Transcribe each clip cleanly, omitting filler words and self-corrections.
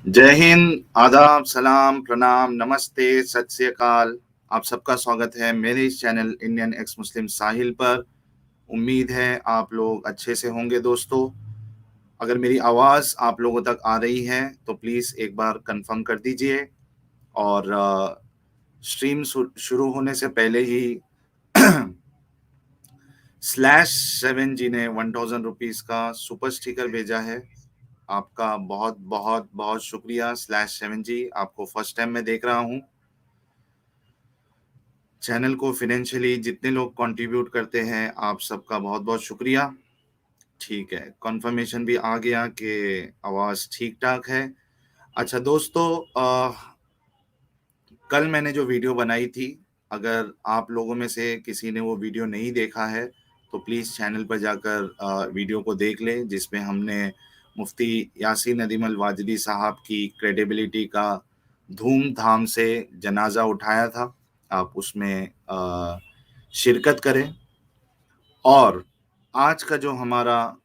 जय हिंद, आदाब, सलाम, प्रणाम, नमस्ते, सत श्री अकाल। आप सबका स्वागत है मेरे इस चैनल इंडियन एक्स मुस्लिम साहिल पर। उम्मीद है आप लोग अच्छे से होंगे दोस्तों। अगर मेरी आवाज़ आप लोगों तक आ रही है तो प्लीज़ एक बार कंफर्म कर दीजिए। और स्ट्रीम शुरू होने से पहले ही /7 जी ने 1000 रुपीज़ का सुपर स्टिकर भेजा है। आपका बहुत बहुत बहुत शुक्रिया /7 जी। आपको फर्स्ट टाइम मैं देख रहा हूँ। चैनल को फाइनेंशियली जितने लोग कंट्रीब्यूट करते हैं आप सबका बहुत बहुत शुक्रिया। ठीक है, कंफर्मेशन भी आ गया कि आवाज़ ठीक ठाक है। अच्छा दोस्तों, कल मैंने जो वीडियो बनाई थी, अगर आप लोगों में से किसी ने वो वीडियो नहीं देखा है तो प्लीज़ चैनल पर जाकर वीडियो को देख लें, जिसमें हमने मुफ्ती यासीन नदीम अल वाजिदी साहब की क्रेडिबिलिटी का धूमधाम से जनाजा उठाया था। आप उसमें शिरकत करें। और आज का जो हमारा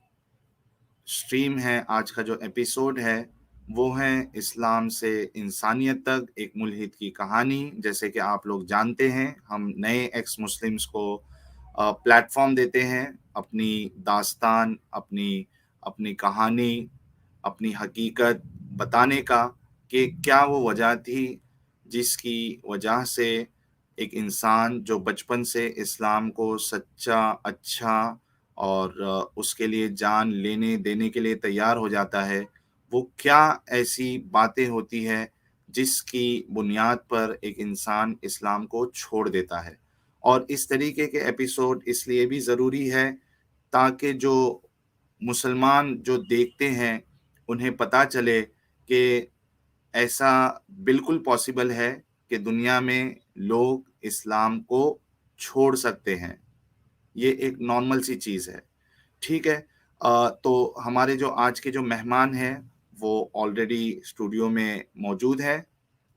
स्ट्रीम है, आज का जो एपिसोड है, वो है इस्लाम से इंसानियत तक एक मुल्हिद की कहानी। जैसे कि आप लोग जानते हैं, हम नए एक्स मुस्लिम्स को प्लेटफॉर्म देते हैं अपनी दास्तान, अपनी अपनी कहानी, अपनी हकीकत बताने का, कि क्या वो वजह थी जिसकी वजह से एक इंसान जो बचपन से इस्लाम को सच्चा, अच्छा और उसके लिए जान लेने देने के लिए तैयार हो जाता है, वो क्या ऐसी बातें होती है जिसकी बुनियाद पर एक इंसान इस्लाम को छोड़ देता है। और इस तरीके के एपिसोड इसलिए भी ज़रूरी है ताकि जो मुसलमान जो देखते हैं उन्हें पता चले कि ऐसा बिल्कुल पॉसिबल है कि दुनिया में लोग इस्लाम को छोड़ सकते हैं। ये एक नॉर्मल सी चीज़ है। ठीक है। तो हमारे जो आज के जो मेहमान हैं वो ऑलरेडी स्टूडियो में मौजूद है।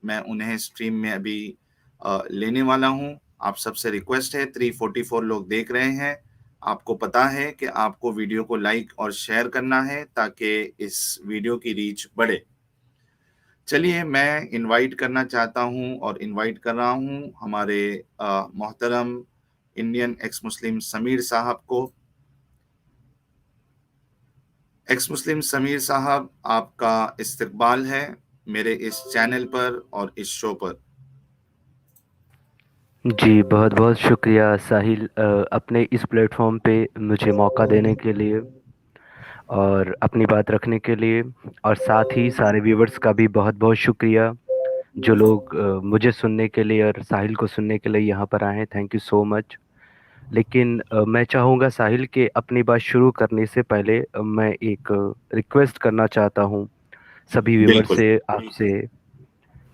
मैं उन्हें स्ट्रीम में अभी लेने वाला हूँ। आप सबसे रिक्वेस्ट है, 344 लोग देख रहे हैं। आपको पता है कि आपको वीडियो को लाइक और शेयर करना है ताकि इस वीडियो की रीच बढ़े। चलिए, मैं इनवाइट करना चाहता हूँ और इनवाइट कर रहा हूँ हमारे मोहतरम इंडियन एक्स मुस्लिम समीर साहब को। एक्स मुस्लिम समीर साहब, आपका इस्तकबाल है मेरे इस चैनल पर और इस शो पर। जी बहुत बहुत शुक्रिया साहिल, अपने इस प्लेटफॉर्म पे मुझे मौका देने के लिए और अपनी बात रखने के लिए। और साथ ही सारे व्यूवर्स का भी बहुत बहुत शुक्रिया जो लोग मुझे सुनने के लिए और साहिल को सुनने के लिए यहाँ पर आए हैं। Thank you so much. लेकिन मैं चाहूँगा साहिल के अपनी बात शुरू करने से पहले मैं एक रिक्वेस्ट करना चाहता हूँ सभी व्यूवर बिल्कुल। से, आपसे,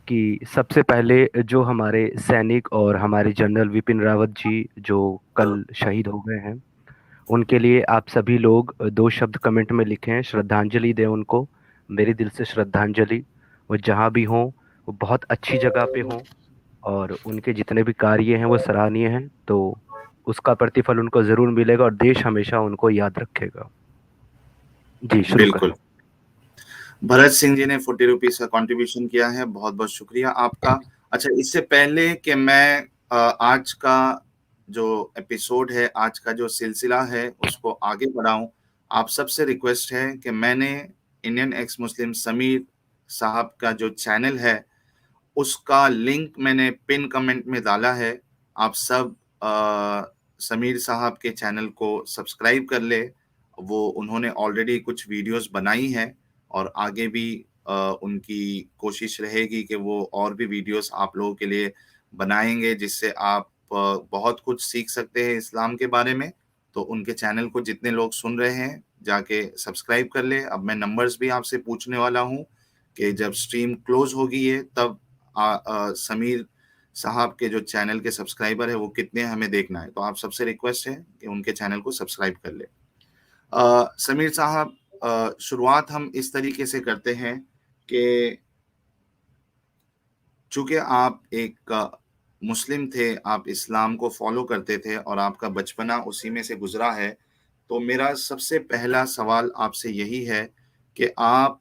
कि सबसे पहले जो हमारे सैनिक और हमारे जनरल विपिन रावत जी जो कल शहीद हो गए हैं, उनके लिए आप सभी लोग दो शब्द कमेंट में लिखें, श्रद्धांजलि दें उनको। मेरे दिल से श्रद्धांजलि। वो जहाँ भी हों, वो बहुत अच्छी जगह पे हों और उनके जितने भी कार्य हैं वो सराहनीय हैं, तो उसका प्रतिफल उनको जरूर मिलेगा और देश हमेशा उनको याद रखेगा। जी शुरू करें। बिल्कुल। भरत सिंह जी ने 40 रुपीज का कंट्रीब्यूशन किया है, बहुत बहुत शुक्रिया आपका। अच्छा, इससे पहले कि मैं आज का जो एपिसोड है, आज का जो सिलसिला है उसको आगे बढ़ाऊं, आप सबसे रिक्वेस्ट है कि मैंने इंडियन एक्स मुस्लिम समीर साहब का जो चैनल है उसका लिंक मैंने पिन कमेंट में डाला है। आप सब समीर साहब के चैनल को सब्सक्राइब कर ले। वो उन्होंने ऑलरेडी कुछ वीडियोस बनाई हैं और आगे भी उनकी कोशिश रहेगी कि वो और भी वीडियोस आप लोगों के लिए बनाएंगे, जिससे आप बहुत कुछ सीख सकते हैं इस्लाम के बारे में। तो उनके चैनल को जितने लोग सुन रहे हैं जाके सब्सक्राइब कर ले। अब मैं नंबर्स भी आपसे पूछने वाला हूँ कि जब स्ट्रीम क्लोज होगी है तब समीर साहब के जो चैनल के सब्सक्राइबर है वो कितने हैं हमें देखना है। तो आप सबसे रिक्वेस्ट है कि उनके चैनल को सब्सक्राइब कर ले। समीर साहब, शुरुआत हम इस तरीके से करते हैं कि चूंकि आप एक मुस्लिम थे, आप इस्लाम को फॉलो करते थे और आपका बचपना उसी में से गुजरा है, तो मेरा सबसे पहला सवाल आपसे यही है कि आप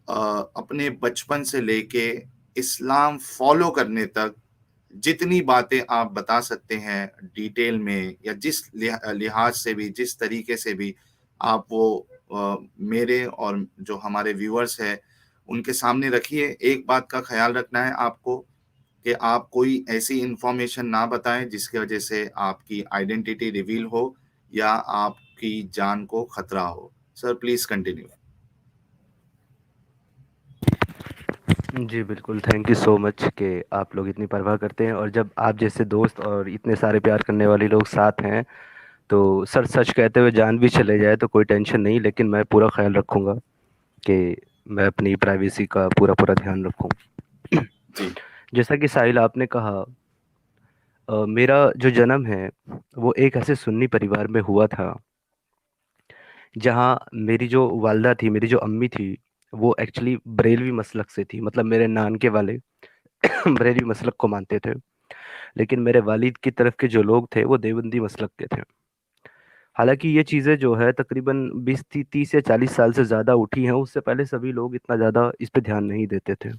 अपने बचपन से लेके इस्लाम फॉलो करने तक जितनी बातें आप बता सकते हैं डिटेल में, या जिस लिहाज से भी, जिस तरीके से भी आप वो मेरे और जो हमारे व्यूअर्स हैं उनके सामने रखिए। एक बात का ख्याल रखना है आपको कि आप कोई ऐसी इंफॉर्मेशन ना बताएं जिसकी वजह से आपकी आइडेंटिटी रिवील हो या आपकी जान को खतरा हो। Sir please continue. जी, बिल्कुल, थैंक यू सो मच कि आप लोग इतनी परवाह करते हैं, और जब आप जैसे दोस्त और इतने सारे प्यार करने वाले लोग साथ हैं, तो सर सच कहते हुए जान भी चले जाए तो कोई टेंशन नहीं, लेकिन मैं पूरा ख्याल रखूँगा कि मैं अपनी प्राइवेसी का पूरा-पूरा ध्यान रखूँ। जी जैसा कि साहिल आपने कहा, मेरा जो जन्म है, वो एक ऐसे सुन्नी परिवार में हुआ था, जहाँ मेरी जो वालिदा थी, मेरी जो अम्मी थी, वो एक्चुअली बरेलवी मसलक से थी। मतलब मेरे नानके वाले बरेलवी मसलक को मानते थे, लेकिन मेरे वालिद की तरफ के जो लोग थे, वो देवबंदी मसलक के थे। हालाँकि ये चीज़ें जो है तकरीबन 20 ती 30 या 40 साल से ज़्यादा उठी हैं, उससे पहले सभी लोग इतना ज़्यादा इस पे ध्यान नहीं देते थे।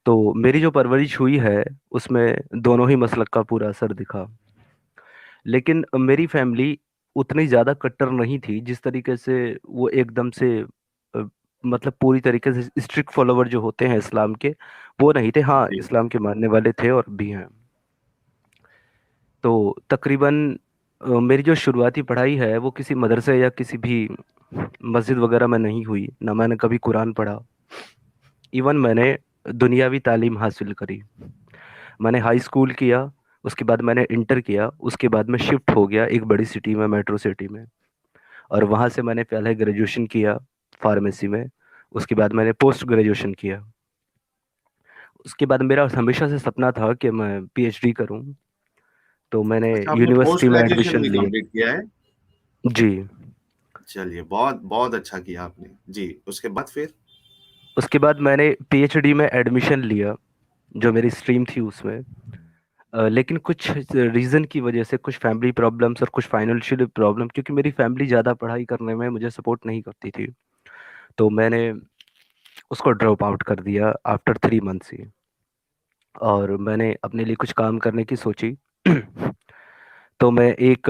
तो मेरी जो परवरिश हुई है, उसमें दोनों ही मसलक का पूरा असर दिखा। लेकिन मेरी फैमिली उतनी ज़्यादा कट्टर नहीं थी, जिस तरीके से वो एकदम से अ, मतलब पूरी तरीके से स्ट्रिक्ट फॉलोवर जो होते हैं इस्लाम के, वो नहीं थे। हाँ, जी इस्लाम के मानने वाले थे और भी हैं। तो तकरीबन मेरी जो शुरुआती पढ़ाई है, वो किसी मदरसे या किसी भी मस्जिद वगैरह में नहीं हुई, ना मैंने कभी कुरान पढ़ा। इवन मैंने दुनियावी तालीम हासिल करी। मैंने हाई स्कूल किया, उसके बाद मैंने इंटर किया, उसके बाद मैं शिफ्ट हो गया एक बड़ी सिटी में, मेट्रो सिटी में। और वहाँ से मैंने पहले ग्रेजुएशन किया फार्मेसी में, उसके बाद मैंने पोस्ट ग्रेजुएशन किया। उसके बाद मेरा हमेशा से सपना था कि मैं पीएचडी करूं, तो मैंने अच्छा, आपने पोस्ट यूनिवर्सिटी में ग्रेजुएशन एडमिशन भी लिया। कंप्लीट किया है? जी। चलिए, बहुत बहुत अच्छा किया आपने जी। उसके बाद फिर? उसके बाद मैंने पीएचडी में एडमिशन लिया, जो मेरी स्ट्रीम थी उसमें। लेकिन कुछ रीज़न की वजह से, कुछ फैमिली प्रॉब्लम्स और कुछ फाइनेंशियल प्रॉब्लम, क्योंकि मेरी फैमिली ज़्यादा पढ़ाई करने में मुझे सपोर्ट नहीं करती थी, तो मैंने उसको ड्रॉप आउट कर दिया आफ्टर 3 मंथ्स ही। और मैंने अपने लिए कुछ काम करने की सोची। तो मैं एक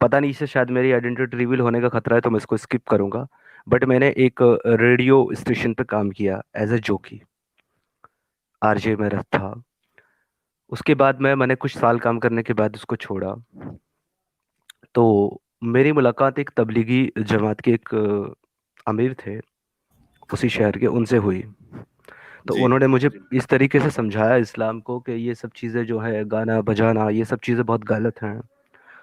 पता नहीं, इससे शायद मेरी आइडेंटिटी रिवील होने का खतरा है, तो मैं इसको स्किप करूंगा। बट मैंने एक रेडियो स्टेशन पे काम किया एज ए जॉकी, आरजे में था। उसके बाद मैंने कुछ साल काम करने के बाद उसको छोड़ा। तो मेरी मुलाकात एक तबलीगी जमात के एक अमीर थे उसी शहर के, उनसे हुई। तो जी उन्होंने मुझे इस तरीके से समझाया इस्लाम को कि ये सब चीज़ें जो है, गाना बजाना, ये सब चीज़ें बहुत गलत हैं,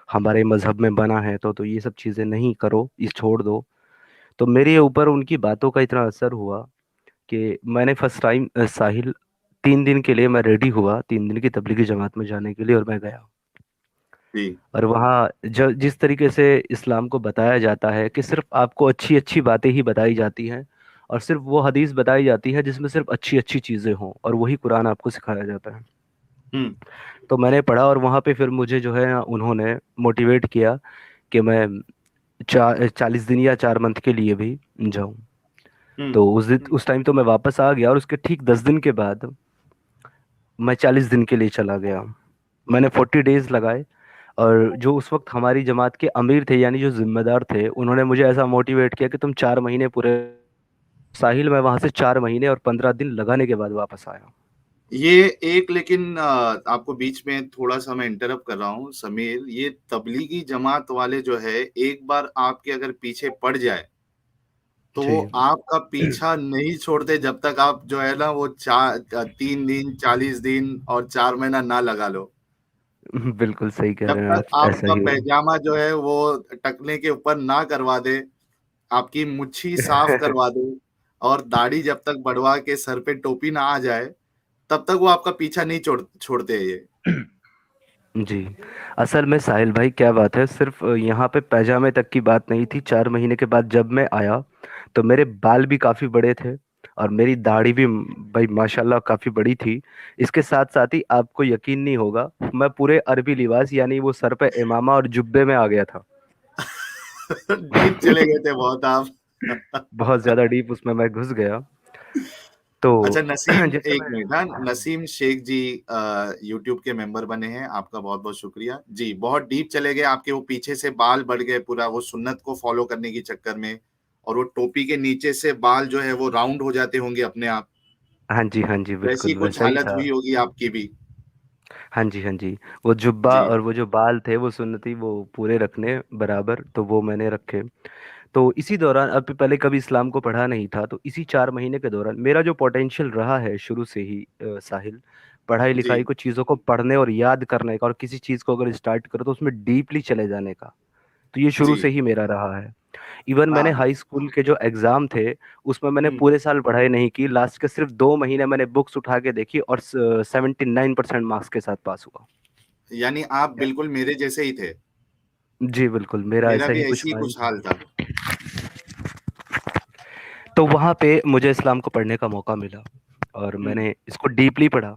हमारे मज़हब में बना है, तो ये सब चीज़ें नहीं करो, इस छोड़ दो। तो मेरे ऊपर उनकी बातों का इतना असर हुआ कि मैंने फर्स्ट टाइम साहिल, 3 दिन के लिए मैं रेडी हुआ, 3 दिन की तबलीगी जमात में जाने के लिए, और मैं गया। जी और वहाँ जिस तरीके से इस्लाम को बताया जाता है कि सिर्फ आपको अच्छी अच्छी बातें ही बताई जाती हैं, और सिर्फ वो हदीस बताई जाती है जिसमें सिर्फ अच्छी अच्छी चीज़ें हों, और वही कुरान आपको सिखाया जाता है। हम्म तो मैंने पढ़ा, और वहाँ पे फिर मुझे जो है ना, उन्होंने मोटिवेट किया कि मैं 40 दिन या 4 मंथ के लिए भी जाऊँ। हम्म तो उस टाइम तो मैं वापस आ गया, और उसके ठीक 10 दिन के बाद मैं 40 दिन के लिए चला गया। मैंने 40 डेज लगाए। और जो उस वक्त हमारी जमात के अमीर थे, यानी जो जिम्मेदार थे, उन्होंने मुझे ऐसा मोटिवेट किया कि तुम 4 महीने पूरे। साहिल, मैं वहां से 4 महीने और 15 दिन लगाने के बाद वापस आया। ये एक, लेकिन आपको बीच में थोड़ा सा मैं इंटरप्ट कर रहा हूँ समीर। ये तबलीगी जमात वाले जो है, एक बार आपके अगर पीछे पड़ जाए तो वो जी। आपका पीछा नहीं छोड़ते जब तक आप जो है ना वो 3 दिन, 40 दिन और 4 महीना ना लगा लो। बिल्कुल सही कह जब रहे हैं तक आप, ऐसा आपका ही पैजामा जो है वो टकने के ऊपर ना करवा दे, आपकी मुच्छी साफ है। करवा दे, और दाढ़ी जब तक बढ़वा के सर पे टोपी ना आ जाए, तब तक वो आपका पीछा नहीं छोड़ते हैं ये। जी। असल में साहिल भाई, क्या बात है, सिर्फ यहाँ पे पैजामे तक की बात नहीं थी। 4 महीने के बाद जब मैं आया, तो मेरे बाल भी काफ़ी बड़े थे, और मेरी दाढ़ी भी भाई माशाल्लाह काफ़ी बड़ी थी। इसके साथ साथ ही आपको यकीन नहीं होगा, मैं पूरे अरबी लिबास, यानी वो सर पे इमामा और जुब्बे में आ गया था। डीप चले गए थे बहुत आप। बहुत ज्यादा डीप उसमें मैं घुस गया। तो अच्छा नसीम, जैसे एक मैं, मिनट, हाँ, हाँ नसीम शेख जी यूट्यूब के मेंबर बने हैं, आपका बहुत बहुत शुक्रिया जी। बहुत डीप चले गए, आपके वो पीछे से बाल बढ़ गए पूरा, वो सुन्नत को फॉलो करने की चक्कर में, और वो टोपी के नीचे से बाल जो है वो राउंड हो जाते होंगे अपने आप। हाँ जी वैसी बिल्कुल कुछ वैसा ही हालत था। हुई होगी आपकी भी। हाँ जी हाँ जी। वो जुब्बा जी और वो जो बाल थे वो सुन्नती, वो पूरे रखने बराबर, तो वो मैंने रखे। तो इसी दौरान, अब पहले कभी इस्लाम को पढ़ा नहीं था, तो इसी 4 महीने के दौरान मेरा जो पोटेंशियल रहा है शुरू से ही, साहिल, पढ़ाई जी लिखाई को, चीज़ों को पढ़ने और याद करने का, और किसी चीज़ को अगर स्टार्ट करो तो उसमें डीपली चले जाने का, तो ये शुरू से जी। ही मेरा रहा है। इवन मैंने हाँ, हाई स्कूल के जो एग्जाम थे उसमें मैंने हम्म, पूरे साल पढ़ाई नहीं की, लास्ट के सिर्फ 2 महीने मैंने बुक्स उठा के देखी और 79% मार्क्स के साथ पास हुआ। यानी आप बिल्कुल मेरे जैसे ही थे। जी बिल्कुल, मेरा मेरा ऐसा भी ही कुछ ऐसी ही माइंड कुछ था। हाल था। तो वहां पे मुझे इस्लाम को पढ़ने का मौका मिला और हम्म, मैंने इसको डीपली पढ़ा।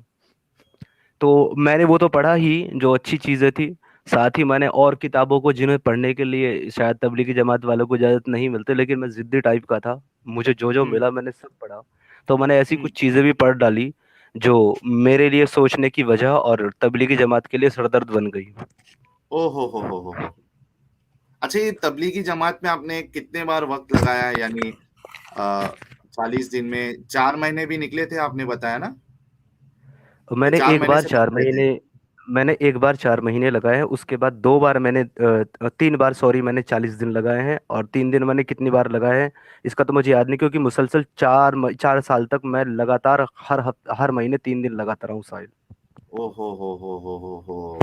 तो मैंने वो तो पढ़ा ही जो अच्छी चीजें थी, साथ ही मैंने और किताबों को, जिन्हें पढ़ने के लिए शायद तबलीगी जमात वालों को इजाजत नहीं मिलती, लेकिन मैं जिद्दी टाइप का था, मुझे जो जो हम्म, मिला मैंने सब पढ़ा। तो मैंने ऐसी हम्म। कुछ चीजें भी पढ़ डाली जो मेरे लिए सोचने की वजह और तबलीगी जमात के लिए सरदर्द बन गई। ओ हो। अच्छा, ये तबलीगी जमात में आपने कितने बार वक्त लगाया, यानी 40 दिन में 4 महीने भी निकले थे आपने बताया ना, या मैंने चार एक महीने बार से चार कम गए थे? महीने मैंने एक बार 4 महीने लगाए हैं, उसके बाद 2 बार मैंने 3 बार, सॉरी, मैंने 40 दिन लगाए हैं, और 3 दिन मैंने कितनी बार लगाए हैं इसका तो मुझे याद नहीं, क्योंकि मुसलसल 4 साल तक मैं लगातार हर महीने 3 दिन लगाता रहा हूँ साहिल। ओ हो।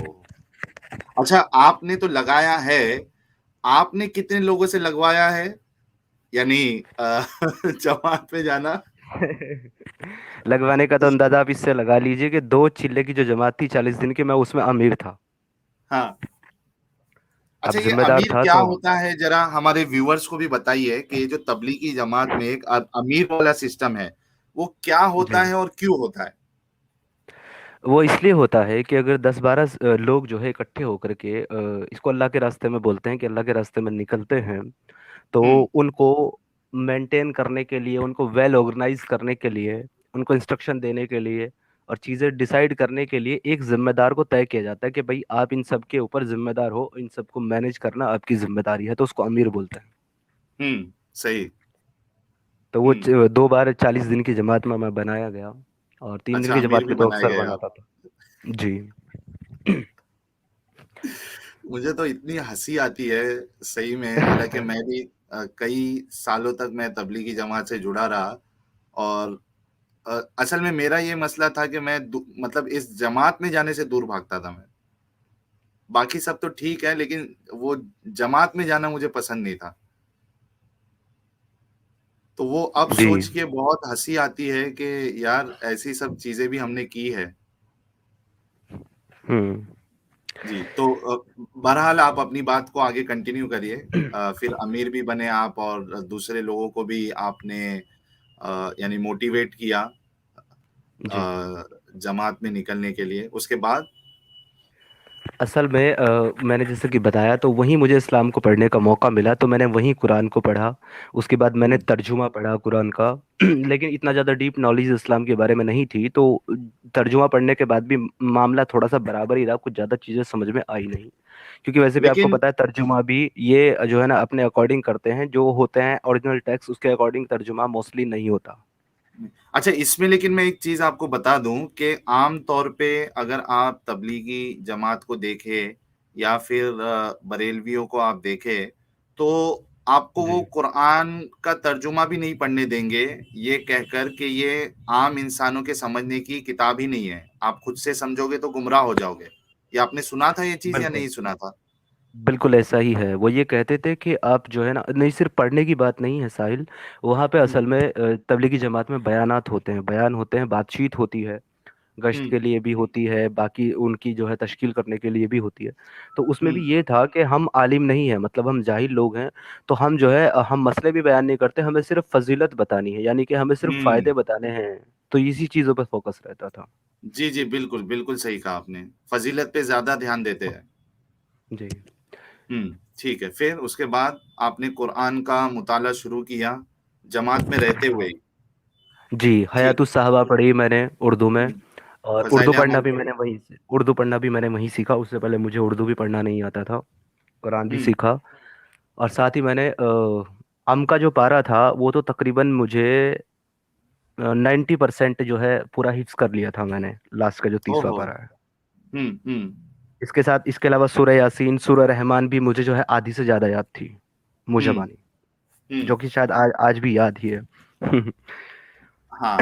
अच्छा, आपने तो लगाया है, आपने कितने लोगों से लगवाया है, यानी जमात में जाना? लगवाने का तो अंदाजा आप इससे लगा लीजिए कि 2 चिल्ले की जो जमात थी 40 दिन की, मैं उसमें अमीर था। हाँ। अच्छा, अब ये जिम्मेदार अमीर था क्या तो। होता है, जरा हमारे व्यूअर्स को भी बताइए कि ये जो तबलीगी जमात में एक अमीर वाला सिस्टम है, वो क्या होता जी, है और क्यों होता है? वो इसलिए होता है कि अगर 10-12 लोग जो है इकट्ठे होकर के, इसको अल्लाह के रास्ते में बोलते हैं, कि अल्लाह के रास्ते में निकलते हैं, तो हम्म, उनको मेंटेन करने के लिए, उनको वेल ऑर्गेनाइज करने के लिए, उनको इंस्ट्रक्शन देने के लिए और चीज़ें डिसाइड करने के लिए एक जिम्मेदार को तय किया जाता है कि भाई आप इन सब के ऊपर जिम्मेदार हो, इन सबको मैनेज करना आपकी जिम्मेदारी है, तो उसको अमीर बोलते हैं। सही। तो वो हम्म। 2 बार 40 दिन की जमात में मैं बनाया गया, और 3 दिन अच्छा, की अमीर जमात भी में तो बनाए अक्सर गए आप। बनाता था। जी। मुझे तो इतनी हंसी आती है सही में, हालांकि मैं भी कई सालों तक मैं तबलीगी जमात से जुड़ा रहा, और असल में मेरा ये मसला था कि मैं मतलब इस जमात में जाने से दूर भागता था मैं। बाकी सब तो ठीक है, लेकिन वो जमात में जाना मुझे पसंद नहीं था। तो वो अब जी। सोच के बहुत हंसी आती है कि यार ऐसी सब चीजें भी हमने की है। हम्म। जी, तो बहरहाल आप अपनी बात को आगे कंटिन्यू करिए। फिर अमीर भी बने आप, और दूसरे लोगों को भी आपने यानी मोटिवेट किया जी। जमात में निकलने के लिए। उसके बाद? असल में मैंने जैसे कि बताया, तो वहीं मुझे इस्लाम को पढ़ने का मौका मिला, तो मैंने वहीं कुरान को पढ़ा। उसके बाद मैंने हम्म, तर्जुमा पढ़ा कुरान का। लेकिन इतना ज़्यादा डीप नॉलेज इस्लाम के बारे में नहीं थी, तो तर्जुमा पढ़ने के बाद भी मामला थोड़ा सा बराबर ही रहा, कुछ ज़्यादा चीज़ें समझ में आई नहीं। क्योंकि वैसे भी आपको लेकिन पता है, तर्जुमा भी ये जो है ना अपने अकॉर्डिंग करते हैं, जो होते हैं ओरिजिनल टेक्स्ट उसके अकॉर्डिंग तर्जुमा मोस्टली नहीं होता। अच्छा, इसमें लेकिन मैं एक चीज आपको बता दूं कि आम तौर पे अगर आप तबलीगी जमात को देखें, या फिर बरेलवियों को आप देखें, तो आपको वो जी कुरान का तर्जुमा भी नहीं पढ़ने देंगे, ये कहकर कि ये आम इंसानों के समझने की किताब ही नहीं है, आप खुद से समझोगे तो गुमराह हो जाओगे। ये आपने सुना था ये चीज या बिल्कुल। नहीं सुना था? बिल्कुल ऐसा ही है। वो ये कहते थे कि आप जो है ना, नहीं, सिर्फ पढ़ने की बात नहीं है साहिल, वहाँ पे हम्म, असल में तबलीगी जमात में बयानात होते हैं, बयान होते हैं, बातचीत होती है, गश्त हम्म, के लिए भी होती है, बाकी उनकी जो है तश्कील करने के लिए भी होती है। तो उसमें भी हम्म, ये था कि हम आलिम नहीं है, मतलब हम जाहिल लोग हैं, तो हम जो है हम मसले भी बयान नहीं करते, हमें सिर्फ फजीलत बतानी है, यानी कि हमें सिर्फ हम्म। फायदे बताने हैं। तो इसी चीज़ों पर फोकस रहता था। जी जी, बिल्कुल बिल्कुल सही कहा आपने, फजीलत पे ज्यादा ध्यान देते हैं। जी। ठीक है। फिर उसके बाद आपने कुरान का मुताला शुरू किया जमात में रहते हुए हाँ ही। जी, ठीक। हयातुस साहबा पढ़ी मैंने उर्दू में। हम्म, और फजाइल अमाल पढ़े। उर्दू पढ़ना भी मैंने वहीं सीखा। उससे पहले मुझे उर्दू भी पढ़ना नहीं आता था, कुरान भी हम्म सीखा। और साथ ही मैंने अम का जो पारा था वो तो तकरीबन मुझे 90% जो है पूरा हिफ्स कर लिया था मैंने, लास्ट का जो 30वां ओहो। पारा है। हम्म। इसके साथ इसके अलावा सूरह यासीन, सूरह रहमान भी मुझे जो है आधी से ज्यादा याद थी, हम्म मुजबानी, हम्म। जो कि शायद आज भी याद ही है। हाँ।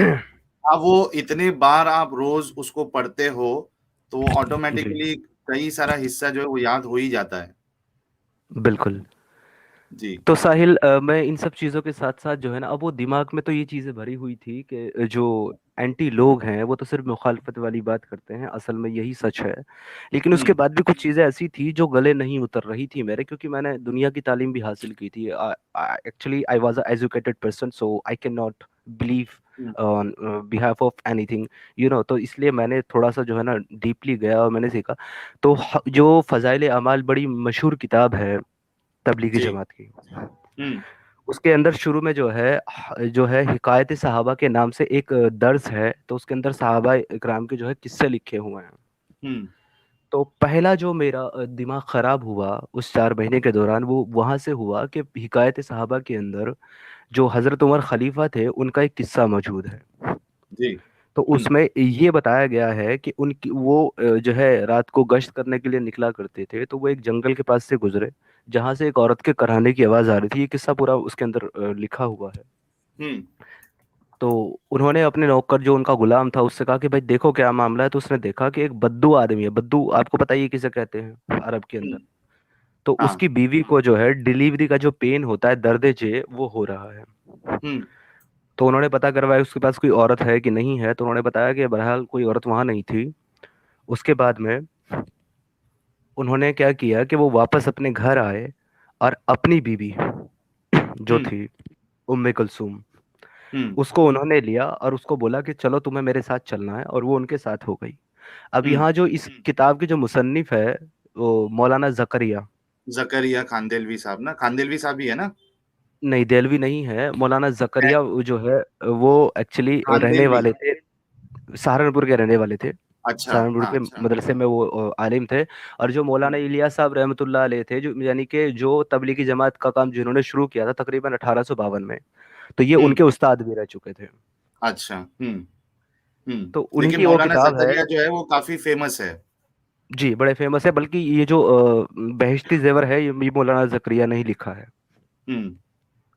अब वो इतने बार आप रोज उसको पढ़ते हो तो जी ऑटोमेटिकली कई सारा हिस्सा जो है वो याद हो ही जाता है। बिल्कुल। जी। तो साहिल, मैं इन सब चीज़ों के साथ साथ जो है ना, अब वो दिमाग में तो ये चीज़ें भरी हुई थी कि जो एंटी लोग हैं वो तो सिर्फ मुखालफत वाली बात करते हैं, असल में यही सच है। लेकिन उसके हम्म बाद भी कुछ चीज़ें ऐसी थी जो गले नहीं उतर रही थी मेरे, क्योंकि मैंने दुनिया की तालीम भी हासिल की थी। Actually I was a educated person, so I can not believe hmm. On behalf of anything, तो इसलिए मैंने थोड़ा सा जो है ना डीपली गया और मैंने सीखा। तो जो फ़ज़ाइल अमाल बड़ी मशहूर किताब है तबलीगी जी। जमात की, हम्म उसके अंदर शुरू में जो है हिकायत सहाबा के नाम से एक दर्स है। तो उसके अंदर सहाबा इकराम के जो है किस्से लिखे हुए हैं। हम्म तो पहला जो मेरा दिमाग खराब हुआ उस 4 महीने के दौरान, वो वहां से हुआ कि हिकायत सहाबा के अंदर जो हजरत उमर खलीफा थे उनका एक किस्सा मौजूद है। जी। तो हम्म उसमें ये बताया गया है कि उनकी वो जो है रात को गश्त करने के लिए निकला करते थे, तो वो एक जंगल के पास से गुजरे जहां से एक औरत के कराहने की आवाज आ रही थी। ये किस्सा पूरा उसके अंदर लिखा हुआ है। हम्म तो उन्होंने अपने नौकर जो उनका गुलाम था उससे कहा कि भाई देखो क्या मामला है। तो उसने देखा कि एक बद्दू आदमी है। बद्दू आपको पता ही है किसे कहते हैं अरब के अंदर। हम्म। तो हाँ। उसकी बीवी को जो है डिलीवरी का जो पेन होता है, दर्द जे, वो हो रहा है। हम्म तो उन्होंने पता करवाया उसके पास कोई औरत है कि नहीं है। तो उन्होंने बताया कि बहरहाल कोई औरत वहां नहीं थी। उसके बाद में उन्होंने क्या किया कि वो वापस अपने घर आए और अपनी बीवी जो हम्म थी उम्मे कुलसूम, हम्म उसको उन्होंने लिया और उसको बोला कि चलो तुम्हें मेरे साथ चलना है, और वो उनके साथ हो गई। अब हम्म। यहाँ जो इस किताब के जो मुसन्निफ है वो मौलाना जकरिया, जकरिया खानदेलवी साहब ना, खानदेलवी साहब ही है ना? नहीं देलवी नहीं है, मौलाना जकरिया वो जो है वो एक्चुअली रहने खानदेलवी। वाले थे, सहारनपुर के रहने वाले थे। अच्छा। सहारनपुर हाँ। के मदरसे में वो आलिम थे। और जो मौलाना हम्म इलियास साहब रहमतुल्लाह अलैह थे, जो यानी कि जो तबलीगी जमात का काम जिन्होंने शुरू किया था तकरीबन 1852 में, तो ये हम्म। उनके उस्ताद भी रह चुके थे। अच्छा। तो लेकिन उन्हीं की वो मौलाना किताब है। जकरिया जो है वो काफी फेमस है। जी बड़े फेमस है, बल्कि ये जो बहिश्ती जेवर है ये मौलाना जकरिया ने ही लिखा है। हम्म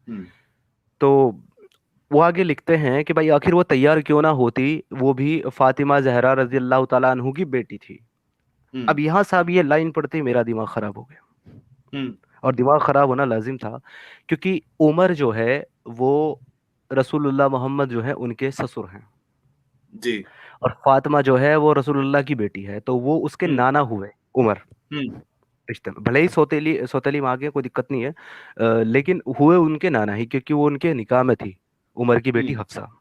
हम्म तो वो आगे लिखते हैं कि भाई आखिर वो तैयार क्यों ना होती, वो भी फातिमा जहरा रजी अल्लाह तआला अन्हु की बेटी थी। हम्म अब यहाँ साहब ये लाइन पढ़ते ही मेरा दिमाग खराब हो गया। हम्म। और दिमाग खराब होना लाजिम था, क्योंकि उमर जो है वो रसूलुल्लाह मोहम्मद जो है उनके ससुर हैं। जी। और फातिमा जो है वो रसूलुल्लाह की बेटी है, तो वो उसके हम्म नाना हुए उमर। हम्म रिश्ते में भले ही सौतेली सौतेली माँ के, कोई दिक्कत नहीं है, लेकिन हुए उनके नाना ही, क्योंकि वो उनके निकाह में थी, उमर की बेटी हम्म। हफ्सा। अब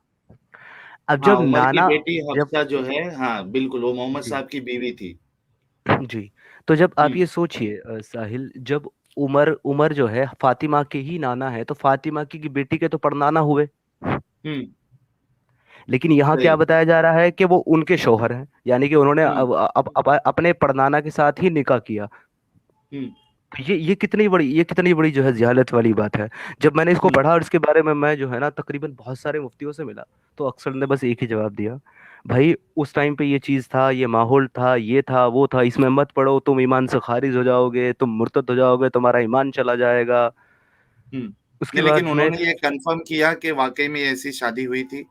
हाँ, जब उमर की नाना, बेटी जब हफ्सा जो है, हाँ बिल्कुल, वो मोहम्मद जी साहब की बीवी थी। जी, तो जब आप हम्म ये सोचिए साहिल, जब उमर उमर जो है फातिमा के ही नाना है, तो फातिमा की बेटी के तो परनाना हुए। हम्म। लेकिन यहाँ क्या सही। बताया जा रहा है कि वो उनके शौहर हैं, यानी कि उन्होंने हम्म अब अपने परनाना के साथ ही निकाह किया। हम्म तो ये कितनी बड़ी जो है जिहालत वाली बात है। जब मैंने इसको हम्म पढ़ा और इसके बारे में मैं जो है ना तकरीबन बहुत सारे मुफ्तियों से मिला, तो अक्सर ने बस एक ही जवाब दिया, भाई उस टाइम पे ये चीज था, ये माहौल था, ये था वो था, इसमें मत पढ़ो, तुम ईमान से खारिज हो जाओगे, तुम मुर्तद हो जाओगे, तुम्हारा ईमान चला जाएगा। उसके नहीं, लेकिन बाद में, उन्होंने ये कंफर्म किया कि वाकई में ऐसी शादी हुई थी।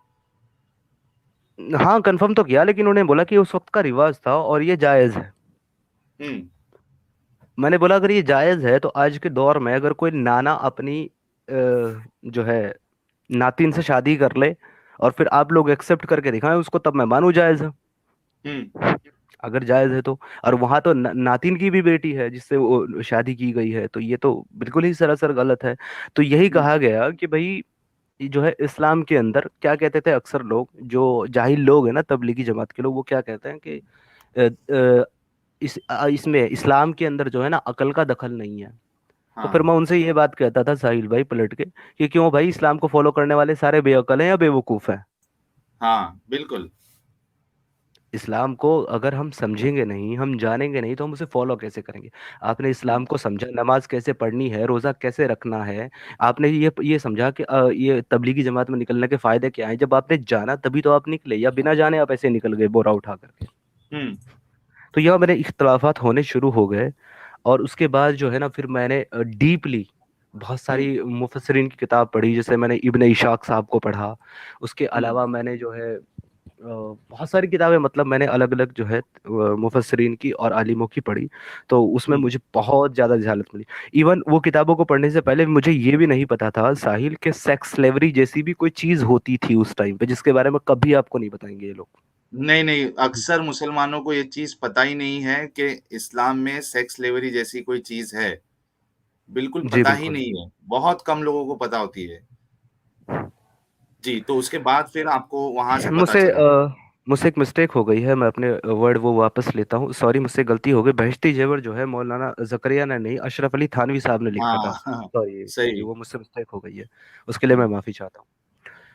हाँ कंफर्म तो किया, लेकिन उन्होंने बोला कि उस वक्त का रिवाज था और ये जायज है। हम्म मैंने बोला अगर ये जायज है तो आज के दौर में अगर कोई नाना अपनी जो है नातिन से शादी कर ले और फिर आप लोग एक्सेप्ट करके दिखाएं उसको, तब मैं मानूं जायज है, हम्म अगर जायज है तो। और वहां तो नातिन की भी बेटी है जिससे वो शादी की गई है, तो ये तो बिल्कुल ही सरासर गलत है। तो यही हम्म कहा गया कि भाई ये जो है इस्लाम के अंदर क्या कहते थे अक्सर लोग, जो जाहिल लोग हैं ना तबलीगी जमात के लोग, वो क्या कहते हैं कि इसमें इस्लाम के अंदर जो है ना अकल का दखल नहीं है। तो फिर हाँ, मैं उनसे ये बात कहता था साहिल भाई पलट के कि क्यों भाई इस्लाम को फॉलो करने वाले सारे बेअकल हैं या बेवकूफ हैं। हाँ, बिल्कुल। इस्लाम को अगर हम समझेंगे नहीं, हम जानेंगे नहीं, तो हम उसे फॉलो कैसे करेंगे। आपने इस्लाम हम्म, को समझा, नमाज कैसे पढ़नी है, रोजा कैसे रखना है। आपने ये समझा कि ये तबलीगी जमात में निकलने के फायदे क्या हैं। जब आपने जाना तभी तो आप निकले, या बिना जाने आप ऐसे निकल गए बोरा उठा करके। हम्म, तो यह मेरे इख्तलाफात होने शुरू हो गए। और उसके बाद जो है ना फिर मैंने डीपली बहुत हम्म, सारी मुफस्सिरीन की किताब पढ़ी, जैसे मैंने इब्न इशाक साहब को पढ़ा। उसके हम्म, अलावा मैंने जो है बहुत सारी किताबें, मतलब मैंने अलग अलग जो है मुफस्सिरीन की और आलिमों की पढ़ी। तो उसमें हम्म। मुझे बहुत ज़्यादा जहालत मिली। इवन वो किताबों को पढ़ने से पहले मुझे ये भी नहीं पता था साहिल के सेक्स स्लेवरी जैसी भी कोई चीज़ होती थी उस टाइम पे, जिसके बारे में कभी आपको नहीं बताएंगे ये लोग। नहीं, नहीं, अक्सर मुसलमानों को ये चीज पता ही नहीं है कि इस्लाम में सेक्स स्लेवरी जैसी कोई चीज है। बिल्कुल जी पता ही बिल्कुल। नहीं है, बहुत कम लोगों को पता होती है। जी, तो उसके बाद फिर आपको वहां से पता मुझसे चला। मुझसे एक मिस्टेक हो गई है, मैं अपने वर्ड वो वापस लेता हूँ, सॉरी, मुझसे गलती हो गई। बहश्ती जेवर जो है मौलाना जकरिया ने नहीं, अशरफ अली थानवी साहब ने लिखा था। हाँ, हाँ, सॉरी जी, सही। वो मुझसे मिस्टेक हो गई है, उसके लिए मैं हम्म, माफ़ी चाहता हूँ।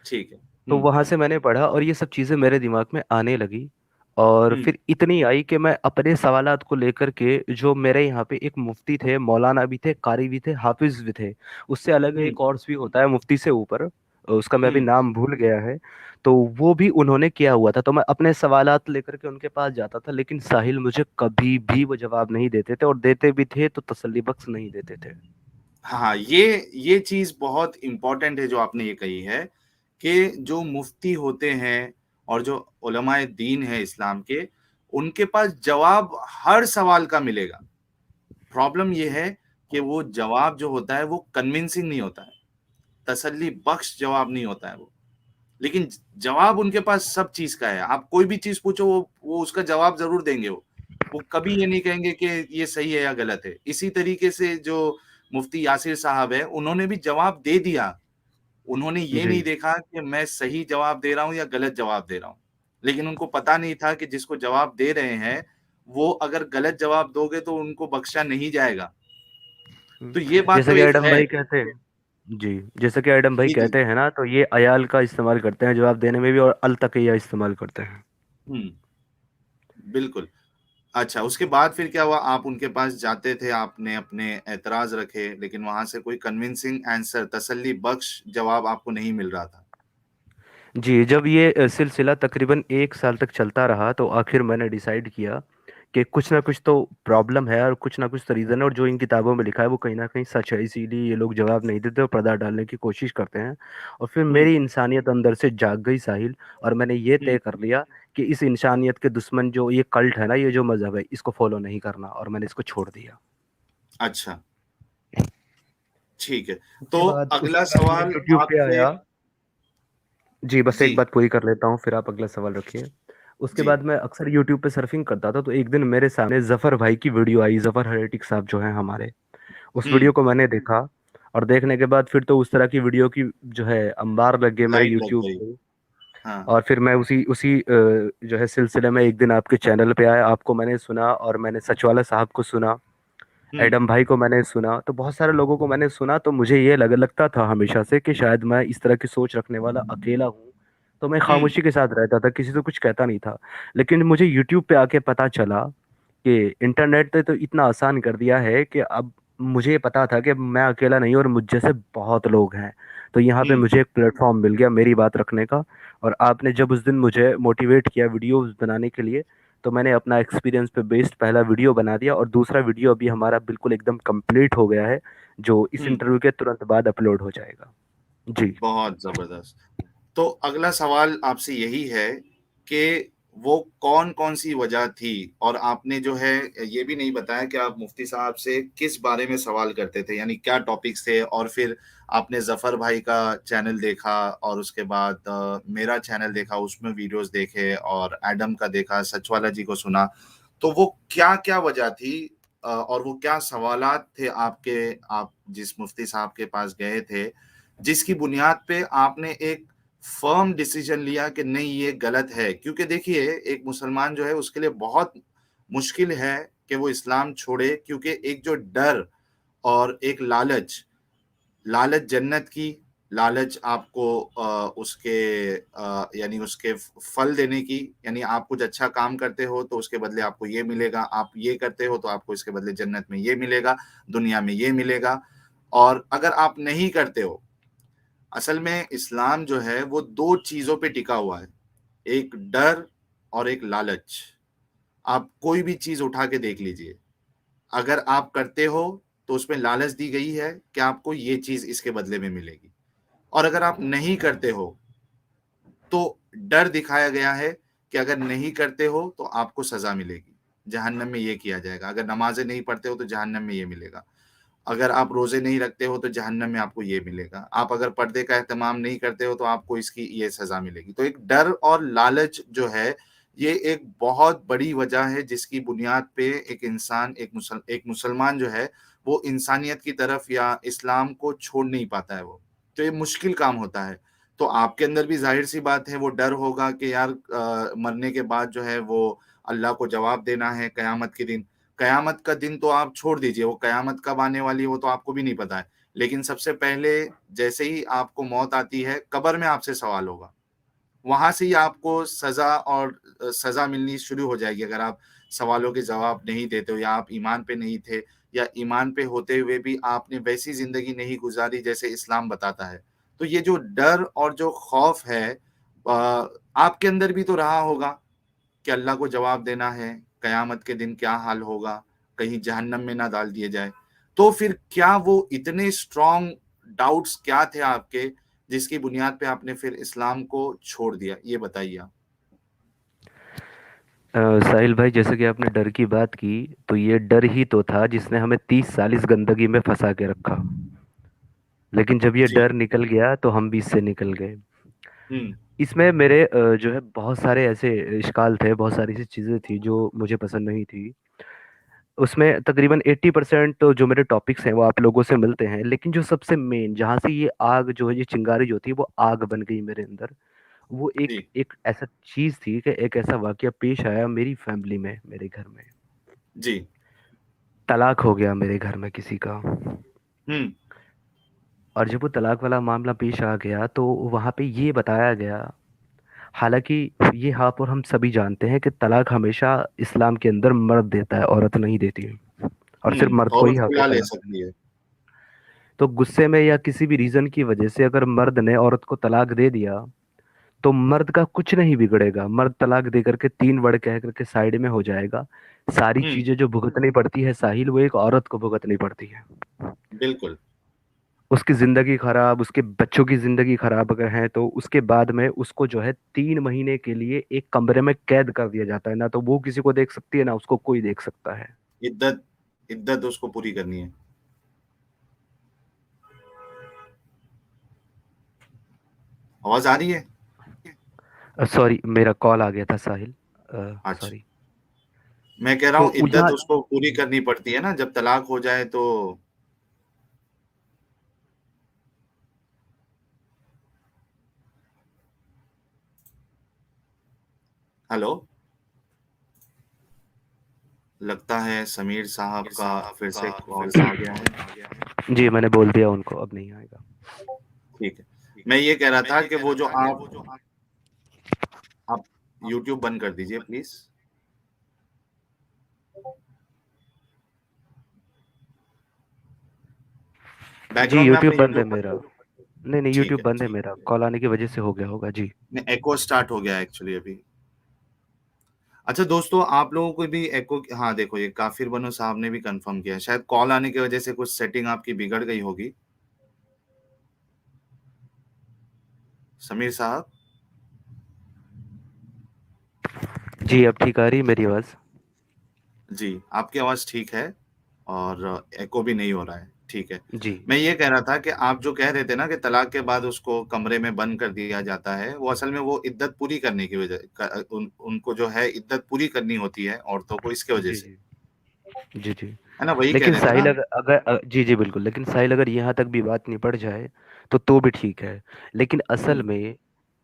ठीक है। तो हम्म, वहां से मैंने पढ़ा और ये सब चीज़ें मेरे दिमाग में आने लगी। और हम्म, फिर इतनी आई कि मैं अपने सवालात को लेकर के, जो मेरे यहाँ पे एक मुफ्ती थे, मौलाना भी थे, कारी भी थे, हाफिज भी थे, उससे अलग हम्म, एक कोर्स भी होता है मुफ्ती से ऊपर, उसका मैं अभी हम्म। नाम भूल गया है। तो वो भी उन्होंने किया हुआ था, तो मैं अपने सवालात लेकर के उनके पास जाता था, लेकिन साहिल मुझे कभी भी वो जवाब नहीं देते थे, और देते भी थे तो तसल्ली बख्श नहीं देते थे। हाँ, ये चीज बहुत इंपॉर्टेंट है जो आपने ये कही है कि जो मुफ्ती होते हैं और जो उलमाए दीन है इस्लाम के, उनके पास जवाब हर सवाल का मिलेगा। प्रॉब्लम ये है कि वो जवाब जो होता है वो कन्विंसिंग नहीं होता है, तसल्ली बख्श जवाब नहीं होता है वो। लेकिन जवाब उनके पास सब चीज का है। आप कोई भी चीज पूछो, वो उसका जवाब जरूर देंगे। वो कभी ये नहीं कहेंगे कि ये सही है या गलत है। इसी तरीके से जो मुफ्ती यासिर साहब है, उन्होंने भी जवाब दे दिया। उन्होंने ये जी नहीं देखा कि मैं सही जवाब दे रहा हूं या गलत जवाब दे रहा हूं। लेकिन उनको पता नहीं था कि जिसको जवाब दे रहे हैं, वो अगर गलत जवाब दोगे तो उनको बख्शा नहीं जाएगा। तो ये बात जैसे तो कि एक एडम है। भाई कहते हैं, जी, जैसे कि एडम भाई जी, जी। कहते हैं ना, तो ये अयाल का इस्तेमाल करते हैं जवाब देने में भी, और अल तकिया इस्तेमाल करते हैं। हम्म, बिल्कुल। अच्छा, उसके बाद फिर क्या हुआ? आप उनके पास जाते थे, आपने अपने एतराज रखे, लेकिन वहां से कोई कन्विंसिंग आंसर, तसल्ली बख्श जवाब आपको नहीं मिल रहा था। जी, जब ये सिलसिला तकरीबन 1 साल तक चलता रहा, तो आखिर मैंने डिसाइड किया कि कुछ ना कुछ तो प्रॉब्लम है, और कुछ ना कुछ तो रीज़न है, और जो इन किताबों में लिखा है वो कहीं ना कहीं सच है, इसीलिए ये लोग जवाब नहीं देते और पर्दा डालने की कोशिश करते हैं। और फिर हम्म, मेरी इंसानियत अंदर से जाग गई साहिल, और मैंने ये हम्म। तय कर लिया कि इस इंसानियत के दुश्मन जो ये कल्ट है ना, ये जो मज़हब है, इसको फॉलो नहीं करना, और मैंने इसको छोड़ दिया। अच्छा, ठीक है। तो अगला उसके बाद मैं सवाल यूट्यूब पे आपसे। आया। जी, बस जी, एक बात पूरी कर लेता हूँ, फिर आप अगला सवाल रखिए। उसके जी। बाद मैं अक्सर यूट्यूब पे सर्फिंग करता था, तो एक दिन मेरे सामने जफर भाई की वीडियो आई, जफर हरेटिक साहब जो हैं हमारे। उस हम्म, वीडियो को मैंने देखा, और देखने के बाद फिर तो उस तरह की वीडियो की जो है अंबार लग गए मेरे लाइट लग यूट्यूब गई। पे। हाँ। और फिर मैं उसी उसी जो है सिलसिले में एक दिन आपके चैनल पे आया, आपको मैंने सुना, और मैंने सचवाला साहब को सुना, हम्म, एडम भाई को मैंने सुना, तो बहुत सारे लोगों को मैंने सुना। तो मुझे ये लगता था हमेशा से कि शायद मैं इस तरह की सोच रखने वाला अकेला हूँ। तो मैं हम्म, खामोशी के साथ रहता था, किसी से कुछ कहता नहीं था। लेकिन मुझे यूट्यूब पे आके पता चला कि इंटरनेट ने तो इतना आसान कर दिया है कि अब मुझे पता था कि मैं अकेला नहीं, और मुझ जैसे बहुत लोग हैं। तो यहाँ पे हम्म, मुझे एक प्लेटफॉर्म मिल गया मेरी बात रखने का। और आपने जब उस दिन मुझे मोटिवेट किया वीडियोस बनाने के लिए, तो मैंने अपना एक्सपीरियंस पे बेस्ड पहला वीडियो बना दिया, और दूसरा वीडियो अभी हमारा बिल्कुल एकदम कंप्लीट हो गया है, जो इस हम्म। इंटरव्यू के तुरंत बाद अपलोड हो जाएगा। जी बहुत जबरदस्त। तो अगला सवाल आपसे यही है कि वो कौन कौन सी वजह थी, और आपने जो है ये भी नहीं बताया कि आप मुफ्ती साहब से किस बारे में सवाल करते थे, यानी क्या टॉपिक्स थे। और फिर आपने जफर भाई का चैनल देखा, और उसके बाद मेरा चैनल देखा, उसमें वीडियोस देखे, और एडम का देखा, सचवाला जी को सुना। तो वो क्या क्या वजह थी, और वो क्या सवालात थे आपके, आप जिस मुफ्ती साहब के पास गए थे, जिसकी बुनियाद पे आपने एक फर्म डिसीजन लिया कि नहीं, ये गलत है? क्योंकि देखिए, एक मुसलमान जो है उसके लिए बहुत मुश्किल है कि वो इस्लाम छोड़े, क्योंकि एक जो डर और एक लालच, लालच जन्नत की, लालच आपको उसके यानी उसके फल देने की, यानी आप कुछ अच्छा काम करते हो तो उसके बदले आपको ये मिलेगा, आप ये करते हो तो आपको इसके बदले जन्नत में ये मिलेगा, दुनिया में ये मिलेगा। और अगर आप नहीं करते हो, असल में इस्लाम जो है वो दो चीजों पे टिका हुआ है, एक डर और एक लालच। आप कोई भी चीज उठा के देख लीजिए, अगर आप करते हो तो उसमें लालच दी गई है कि आपको ये चीज इसके बदले में मिलेगी, और अगर आप नहीं करते हो तो डर दिखाया गया है कि अगर नहीं करते हो तो आपको सजा मिलेगी, जहन्नम में ये किया जाएगा। अगर नमाजें नहीं पढ़ते हो तो जहन्नम में ये मिलेगा, अगर आप रोजे नहीं रखते हो तो जहन्नम में आपको ये मिलेगा, आप अगर पर्दे का एहतमाम नहीं करते हो तो आपको इसकी ये सजा मिलेगी। तो एक डर और लालच जो है, ये एक बहुत बड़ी वजह है जिसकी बुनियाद पे एक इंसान, एक मुसलमान जो है वो इंसानियत की तरफ या इस्लाम को छोड़ नहीं पाता है वो। तो ये मुश्किल काम होता है। तो आपके अंदर भी जाहिर सी बात है वो डर होगा कि यार मरने के बाद जो है वो अल्लाह को जवाब देना है कयामत के दिन। कयामत का दिन तो आप छोड़ दीजिए, वो कयामत कब आने वाली है वो तो आपको भी नहीं पता है। लेकिन सबसे पहले जैसे ही आपको मौत आती है, कब्र में आपसे सवाल होगा। वहां से ही आपको सजा और सजा मिलनी शुरू हो जाएगी अगर आप सवालों के जवाब नहीं देते हो, या आप ईमान पे नहीं थे, या ईमान पे होते हुए भी आपने वैसी जिंदगी नहीं गुजारी जैसे इस्लाम बताता है। तो ये जो डर और जो खौफ है, आपके अंदर भी तो रहा होगा कि अल्लाह को जवाब देना है, कयामत के दिन क्या हाल होगा, कहीं जहन्नम में ना डाल दिए जाए। तो फिर क्या वो इतने स्ट्रॉन्ग डाउट्स क्या थे आपके, जिसकी बुनियाद पे आपने फिर इस्लाम को छोड़ दिया, ये बताइए आप। साहिल भाई, जैसे कि आपने डर की बात की, तो ये डर ही तो था जिसने हमें 30 साल इस गंदगी में फंसा के रखा। लेकिन जब ये जी। डर निकल गया तो हम भी इससे निकल गए। हम्म। इसमें मेरे जो है बहुत सारे ऐसे इश्काल थे, बहुत सारी ऐसी चीज़ें थी जो मुझे पसंद नहीं थी। उसमें तकरीबन 80% तो जो मेरे टॉपिक्स हैं वो आप लोगों से मिलते हैं, लेकिन जो सबसे मेन, जहाँ से ये आग जो है, ये चिंगारी जो थी वो आग बन गई मेरे अंदर, वो एक जी। एक ऐसा चीज़ थी कि एक ऐसा वाकया पेश आया मेरी फैमिली में, मेरे घर में। जी। तलाक हो गया मेरे घर में किसी का। हम्म। और जब वो तलाक वाला मामला पेश आ गया तो वहाँ पे ये बताया गया, हालांकि ये आप और हम सभी जानते हैं कि तलाक हमेशा इस्लाम के अंदर मर्द देता है, औरत नहीं देती है, और सिर्फ मर्द को और ही उसको हक है ले तलाक देने सकती है। का। तो गुस्से में या किसी भी रीजन की वजह से अगर मर्द ने औरत को तलाक दे दिया, तो मर्द का कुछ नहीं बिगड़ेगा। मर्द तलाक दे करके 3 वर्ड कह करके साइड में हो जाएगा। सारी हम्म। चीजें जो भुगतनी पड़ती है साहिल, वो एक औरत को भुगतनी पड़ती है। बिल्कुल। उसकी जिंदगी खराब, उसके बच्चों की जिंदगी खराब अगर है तो उसके बाद में उसको जो है 3 महीने के लिए एक कमरे में कैद कर दिया जाता है। ना तो वो किसी को देख सकती है, ना उसको कोई देख सकता है। इद्दत, इद्दत उसको पूरी करनी है। आवाज आ रही है? सॉरी, मेरा कॉल आ गया था साहिल। अच्छा। सॉरी। मैं कह रहा तो हूँ इद्दत यहाँ, उसको पूरी करनी पड़ती है ना जब तलाक हो जाए तो। हेलो। लगता है समीर साहब का फिर से कॉल आ गया है। जी मैंने बोल दिया उनको, अब नहीं आएगा। ठीक है। मैं ये कह रहा था कि वो जो आप यूट्यूब बंद कर दीजिए प्लीज। जी बैकग्राउंड में यूट्यूब आपने बंद है यूट्यूब मेरा। बंद। नहीं नहीं, ठीक यूट्यूब है। बंद है मेरा, कॉल आने की वजह से हो गया होगा जी। एको स्टार्ट हो गया एक्चुअली अभी। अच्छा दोस्तों, आप लोगों को भी एको, हाँ देखो ये काफिर बनो साहब ने भी कंफर्म किया, शायद कॉल आने की वजह से कुछ सेटिंग आपकी बिगड़ गई होगी। समीर साहब। जी अब ठीक आ रही है मेरी आवाज़? जी, आपकी आवाज ठीक है, और एको भी नहीं हो रहा है, ठीक है। जी मैं ये कह रहा था कि आप जो कह रहे थे ना कि तलाक के बाद उसको कमरे में बंद कर दिया जाता है, वो असल में वो इद्दत पूरी करने की वजह उनको जो है इद्दत पूरी करनी होती है औरतों को, इसके वजह जी से। जी जी जी। है ना, वही कह लेकिन रहे थे ना साहिल आप? अगर अगर जी जी बिल्कुल, लेकिन साहिल अगर यहाँ तक भी बात निपट जाए तो भी ठीक है। लेकिन असल हम्म। में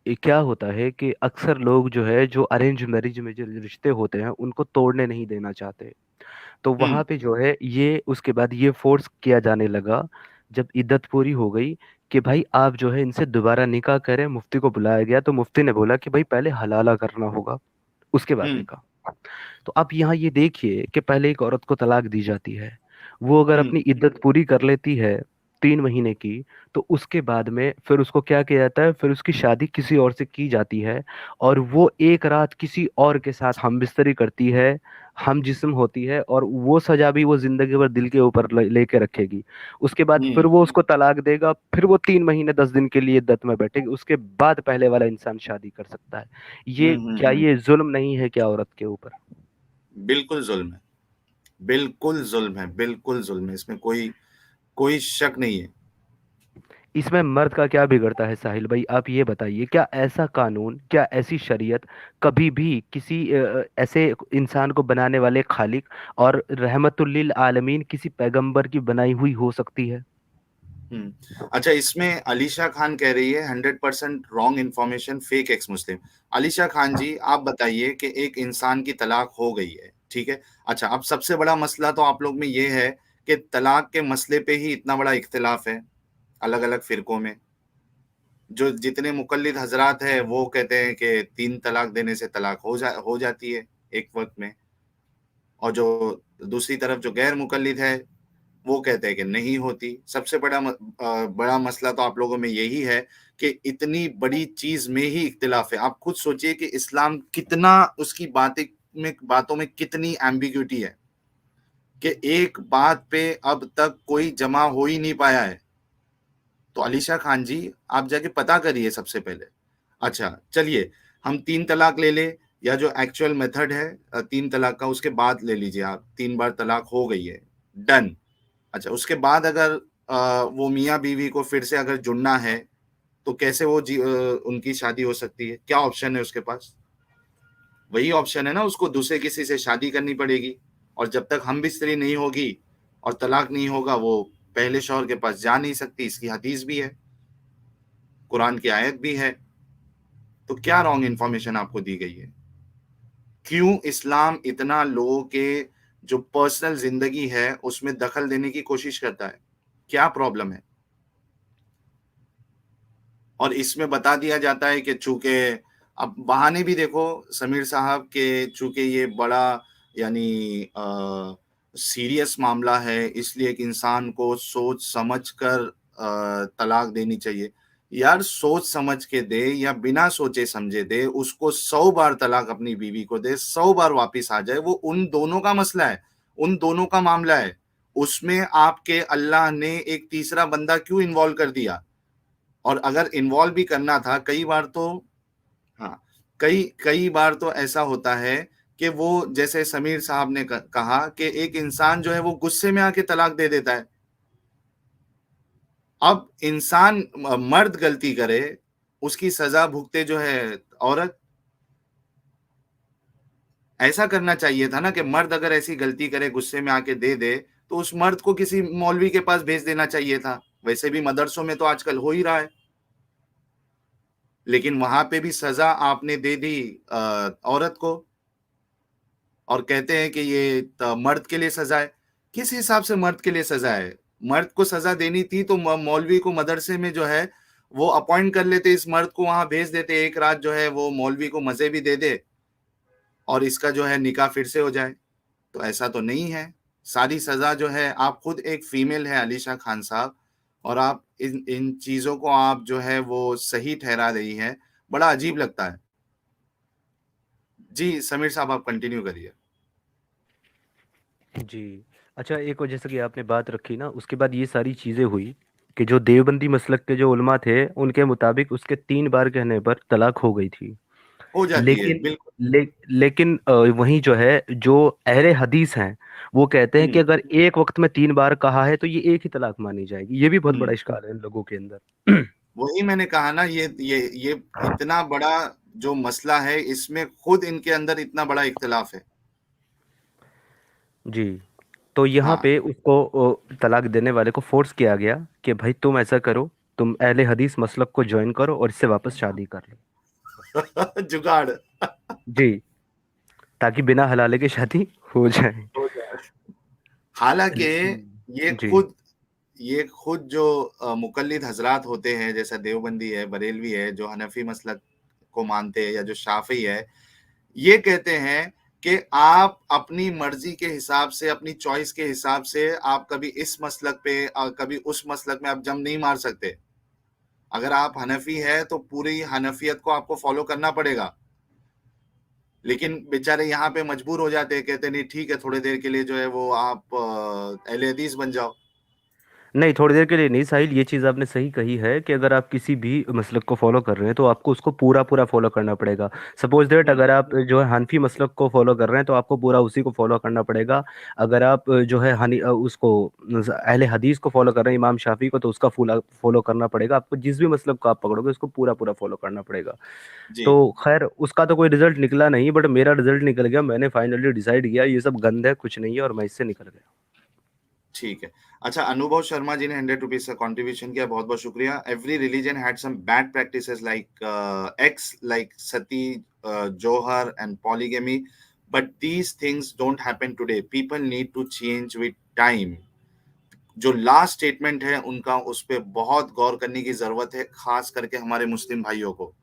ये क्या होता है कि अक्सर लोग जो है, जो अरेंज मैरिज में जो रिश्ते होते हैं उनको तोड़ने नहीं देना चाहते। तो हम्म। वहां पे जो है ये उसके बाद ये फोर्स किया जाने लगा, जब इद्दत पूरी हो गई, कि भाई आप जो है इनसे दोबारा निकाह करें। मुफ्ती को बुलाया गया तो मुफ्ती ने बोला कि भाई पहले हलाला करना होगा, उसके बाद हम्म। निकाह। तो आप यहाँ ये देखिए कि पहले एक औरत को तलाक दी जाती है, वो अगर हम्म। अपनी इद्दत पूरी कर लेती है 3 महीने की, तो उसके बाद में फिर उसको क्या किया जाता है, फिर उसकी शादी किसी और से की जाती है, और वो एक रात किसी और के साथ हम बिस्तरी करती है, हम जिस्म होती है, और वो सजा भी वो जिंदगी भर दिल के ऊपर लेके रखेगी। उसके बाद फिर हम्म। वो उसको तलाक देगा, फिर वो 3 महीने 10 दिन के लिए इद्दत में बैठेगी, उसके बाद पहले वाला इंसान शादी कर सकता है। ये क्या, हम्म। ये जुल्म नहीं है क्या औरत के ऊपर? बिल्कुल जुल्म है, बिल्कुल जुल्म है, बिल्कुल जुल्म है, इसमें कोई कोई शक नहीं है। इसमें मर्द का क्या बिगड़ता है साहिल भाई, आप ये बताइए, क्या ऐसा कानून, क्या ऐसी शरीयत कभी भी किसी ऐसे इंसान को बनाने वाले खालिक और रहमतुल लिल आलमीन किसी पैगंबर की बनाई हुई हो सकती है? अच्छा, इसमें अलीशा खान कह रही है 100% wrong information, fake ex Muslim. Alisha Khan ji, आप बताइए कि एक इंसान की तलाक हो गई है, ठीक है। अच्छा, अब सबसे बड़ा मसला तो आप लोग में ये है कि तलाक के मसले पे ही इतना बड़ा इख्तिलाफ है अलग अलग फिरकों में। जो जितने मुकल्लिद हजरात है वो कहते हैं कि 3 तलाक देने से तलाक हो जाती है एक वक्त में, और जो दूसरी तरफ जो गैर मुकल्लिद है वो कहते हैं कि नहीं होती। सबसे बड़ा मसला तो आप लोगों में यही है कि इतनी बड़ी चीज में ही इख्तिलाफ है। आप खुद सोचिए कि इस्लाम कितना, उसकी बातों में कितनी एम्बिग्यूटी है कि एक बात पे अब तक कोई जमा हो ही नहीं पाया है। तो अलीशा खान जी, आप जाके पता करिए सबसे पहले। अच्छा चलिए, हम 3 तलाक ले ले, या जो एक्चुअल मेथड है 3 तलाक का, उसके बाद ले लीजिए आप, 3 बार तलाक हो गई है, डन। अच्छा, उसके बाद अगर वो मियाँ बीवी को फिर से अगर जुड़ना है, तो कैसे उनकी शादी हो सकती है? क्या ऑप्शन है उसके पास? वही ऑप्शन है ना, उसको दूसरे किसी से शादी करनी पड़ेगी। और जब तक हम बिस्तरी नहीं होगी और तलाक नहीं होगा, वो पहले शौहर के पास जा नहीं सकती। इसकी हदीस भी है, कुरान की आयत भी है। तो क्या रॉन्ग इन्फॉर्मेशन आपको दी गई है? क्यों इस्लाम इतना लोगों के जो पर्सनल जिंदगी है उसमें दखल देने की कोशिश करता है? क्या प्रॉब्लम है? और इसमें बता दिया जाता है कि चूंकि, अब बहाने भी देखो समीर साहब के, चूंकि ये बड़ा यानी सीरियस मामला है, इसलिए एक इंसान को सोच समझ कर तलाक देनी चाहिए। यार, सोच समझ के दे या बिना सोचे समझे दे, उसको 100 बार तलाक अपनी बीवी को दे, 100 बार वापिस आ जाए, वो उन दोनों का मसला है, उन दोनों का मामला है। उसमें आपके अल्लाह ने एक तीसरा बंदा क्यों इन्वॉल्व कर दिया? और अगर इन्वॉल्व भी करना था, कई बार तो, हाँ, कई कई बार तो ऐसा होता है कि वो, जैसे समीर साहब ने कहा कि एक इंसान जो है वो गुस्से में आके तलाक दे देता है। अब इंसान, मर्द गलती करे, उसकी सजा भुगते जो है औरत। ऐसा करना चाहिए था ना कि मर्द अगर ऐसी गलती करे, गुस्से में आके दे दे, तो उस मर्द को किसी मौलवी के पास भेज देना चाहिए था। वैसे भी मदरसों में तो आजकल हो ही रहा है, लेकिन वहां पे भी सजा आपने दे दी औरत को, और कहते हैं कि ये मर्द के लिए सजा है। किस हिसाब से मर्द के लिए सजा है? मर्द को सजा देनी थी तो मौलवी को मदरसे में जो है वो अपॉइंट कर लेते, इस मर्द को वहां भेज देते, एक रात जो है वो मौलवी को मजे भी दे दे, और इसका जो है निकाह फिर से हो जाए। तो ऐसा तो नहीं है। सारी सजा जो है, आप खुद एक फीमेल है अलीशा खान साहब, और आप इन इन चीजों को आप जो है वो सही ठहरा रही हैं। बड़ा अजीब लगता है। जी समीर साहब, आप कंटिन्यू करिए। जी। अच्छा, एक और जैसे कि आपने बात रखी ना, उसके बाद ये सारी चीजें हुई कि जो देवबंदी मसलक के जो उलमा थे, उनके मुताबिक उसके 3 बार कहने पर तलाक हो गई थी। हो जाती है, लेकिन बिल्कुल। लेकिन वहीं जो है, जो अहले हदीस हैं, वो कहते हैं कि हम्म। अगर एक वक्त में 3 बार कहा है तो ये एक ही तलाक मानी जाएगी। ये भी बहुत बड़ा हम्म। इश्काल है इन लोगों के अंदर। वही मैंने कहा ना, ये इतना बड़ा जो मसला है, इसमें खुद इनके अंदर इतना बड़ा इख्तिलाफ है। जी। तो यहाँ हाँ। पे उसको तलाक देने वाले को फोर्स किया गया कि भाई तुम ऐसा करो, तुम अहले हदीस मसलक को ज्वाइन करो और इससे वापस शादी कर लो। जुगाड़ जी। ताकि बिना हलाले की शादी हो जाए। हो जाए। हालांकि ये लेकिन जी। खुद ये खुद जो मुकल्लिद हजरात होते हैं, जैसा देवबंदी है, बरेलवी है, जो हनफी मसलक को मानते हैं, या जो शाफी है, ये कहते हैं कि आप अपनी मर्जी के हिसाब से, अपनी चॉइस के हिसाब से आप कभी इस मसलक पे कभी उस मसलक में आप जम नहीं मार सकते। अगर आप हनफी है तो पूरी हनफियत को आपको फॉलो करना पड़ेगा। लेकिन बेचारे यहाँ पे मजबूर हो जाते हैं, कहते नहीं ठीक है, थोड़ी देर के लिए जो है वो आप अहले हदीस बन जाओ। नहीं, थोड़ी देर के लिए नहीं साहिल, ये चीज़ आपने सही कही है कि अगर आप किसी भी मसलक को फॉलो कर रहे हैं तो आपको उसको पूरा पूरा फॉलो करना पड़ेगा। सपोज दैट हम्म। अगर आप जो है हनफी मसलक को फॉलो कर रहे हैं तो आपको पूरा उसी को फॉलो करना पड़ेगा। अगर आप जो है उसको अहले हदीस को फॉलो कर रहे हैं, इमाम शाफी को, तो उसका फॉलो करना पड़ेगा आपको। जिस भी मसलक को आप पकड़ोगे उसको पूरा पूरा फॉलो करना पड़ेगा। जी। तो खैर उसका तो कोई रिजल्ट निकला नहीं, बट मेरा रिजल्ट निकल गया। मैंने फाइनली डिसाइड किया ये सब गंद है, कुछ नहीं है, और मैं इससे निकल गया। ठीक है। अच्छा, अनुभव शर्मा जी ने 100 रुपीज का कंट्रीब्यूशन किया, बहुत बहुत शुक्रिया। Every religion had some bad practices like ex, like sati, jauhar and polygamy, but these things don't happen today. People need to change with time. जो लास्ट स्टेटमेंट है उनका, उस पर बहुत गौर करने की जरूरत है, खास करके हमारे मुस्लिम भाइयों को।